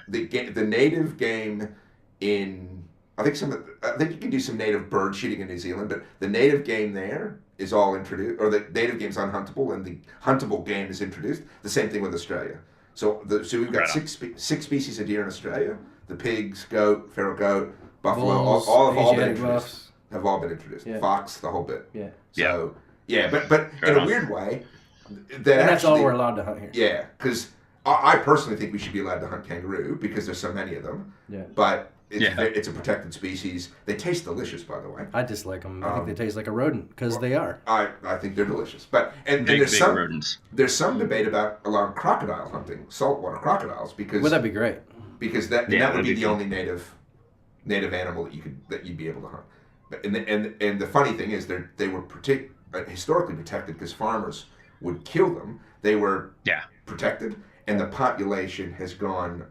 C: The native game in. I think you can do some native bird shooting in New Zealand, but the native game there is all introduced, or the native game's unhuntable, and the huntable game is introduced. The same thing with Australia. So we've got six species of deer in Australia: the pigs, goat, feral goat, buffalo,
A: bulls,
C: all have all been
A: Asiatic
C: introduced.
A: buffs.
C: Have all been introduced.
A: Yeah.
C: Fox, the whole bit.
A: Yeah.
C: So but in a weird way,
A: that's all we're allowed to hunt here.
C: Yeah, because I personally think we should be allowed to hunt kangaroo because there's so many of them.
A: Yeah.
C: But it's a protected species. They taste delicious, by the way.
A: I dislike them. I think they taste like a rodent because they are.
C: I think they're delicious. But and
D: big
C: there's some
D: rodents.
C: There's some debate about allowing crocodile hunting, saltwater crocodiles, because
A: that'd be great.
C: Because that would be the only native animal that you'd be able to hunt. But and the funny thing is they were historically protected because farmers would kill them. They were protected, and the population has gone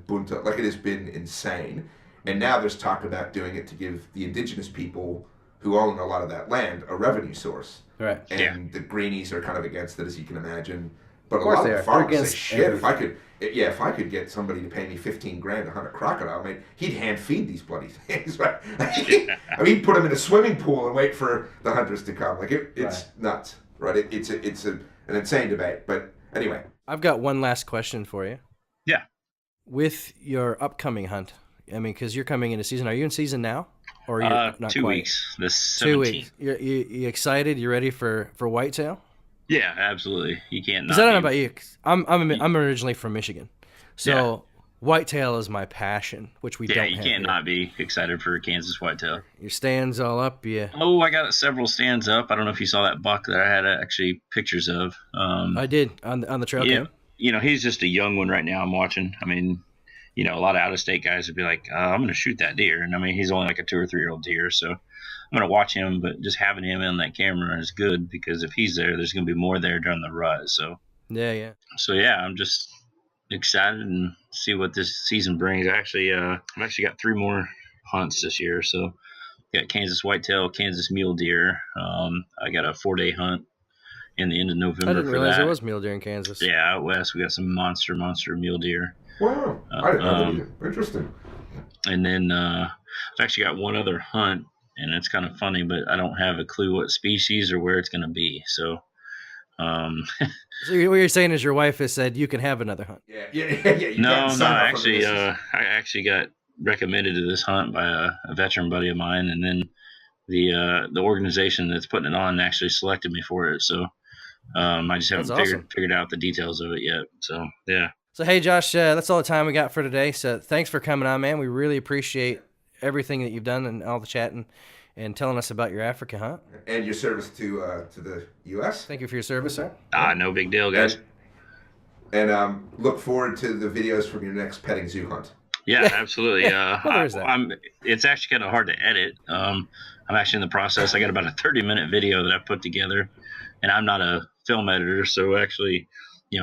C: bunta, like it has been insane. And now there's talk about doing it to give the indigenous people who own a lot of that land a revenue source.
A: Right.
C: And the greenies are kind of against it, as you can imagine. But a
A: course
C: lot
A: they
C: of
A: are.
C: the farmers
A: They're
C: say,
A: against
C: shit, if I could get somebody to pay me $15,000 to hunt a crocodile, man, he'd hand feed these bloody things. Right? I mean, he'd put them in a swimming pool and wait for the hunters to come. Like it's nuts, right? It's an insane debate. But anyway,
A: I've got one last question for you.
D: Yeah.
A: With your upcoming hunt, I mean, because you're coming into season. Are you in season now, or are you not
D: 2
A: quite?
D: weeks. The 17th.
A: 2 weeks. You excited? You ready for whitetail?
D: Yeah, absolutely. You can't.
A: Because I don't know about you. I'm originally from Michigan, so whitetail is my passion, which we don't have.
D: Yeah, you can't not be excited for Kansas whitetail.
A: Your stands all up, yeah.
D: Oh, I got several stands up. I don't know if you saw that buck that I had actually pictures of.
A: I did on the trail cam.
D: He's just a young one right now. I'm watching. I mean, a lot of out-of-state guys would be like, I'm going to shoot that deer. And, I mean, he's only like a 2 or 3 year old deer. So I'm going to watch him. But just having him on that camera is good because if he's there, there's going to be more there during the rut. So, yeah, I'm just excited and see what this season brings. I've actually got 3 more hunts this year. So got Kansas whitetail, Kansas mule deer. I got a 4-day hunt in the end of November.
A: I didn't realize there was mule deer in Kansas.
D: Yeah, out west we got some monster mule deer.
C: wow, I didn't know that either. Interesting.
D: And then I've actually got one other hunt, and it's kind of funny, but I don't have a clue what species or where it's going to be. So,
A: So what you're saying is your wife has said you can have another hunt.
C: Yeah.
D: No. Actually, I actually got recommended to this hunt by a veteran buddy of mine, and then the organization that's putting it on actually selected me for it. So, I just haven't figured out the details of it yet. So, yeah.
A: So, hey, Josh, that's all the time we got for today. So thanks for coming on, man. We really appreciate everything that you've done and all the chatting and telling us about your Africa hunt.
C: And your service to the U.S.
A: Thank you for your service, sir.
D: No big deal, guys.
C: And look forward to the videos from your next petting zoo hunt.
D: Yeah, absolutely.
A: There's that.
D: It's actually kind of hard to edit. I'm actually in the process. I got about a 30-minute video that I put together, and I'm not a film editor, so actually,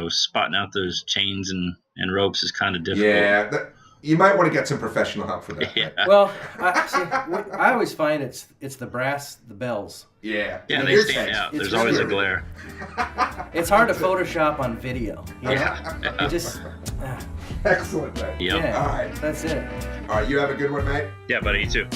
D: spotting out those chains and ropes is kind of difficult.
C: Yeah, you might want to get some professional help for that.
D: Yeah.
A: Well, I always find it's the brass, the bells.
C: Yeah,
D: they stand out. There's always a glare.
A: It's hard to Photoshop on video.
D: Yeah.
A: You just.
C: Excellent, man.
D: Yep.
A: Yeah.
C: All right.
A: That's it.
C: All right, you have a good one, mate.
D: Yeah, buddy, you too.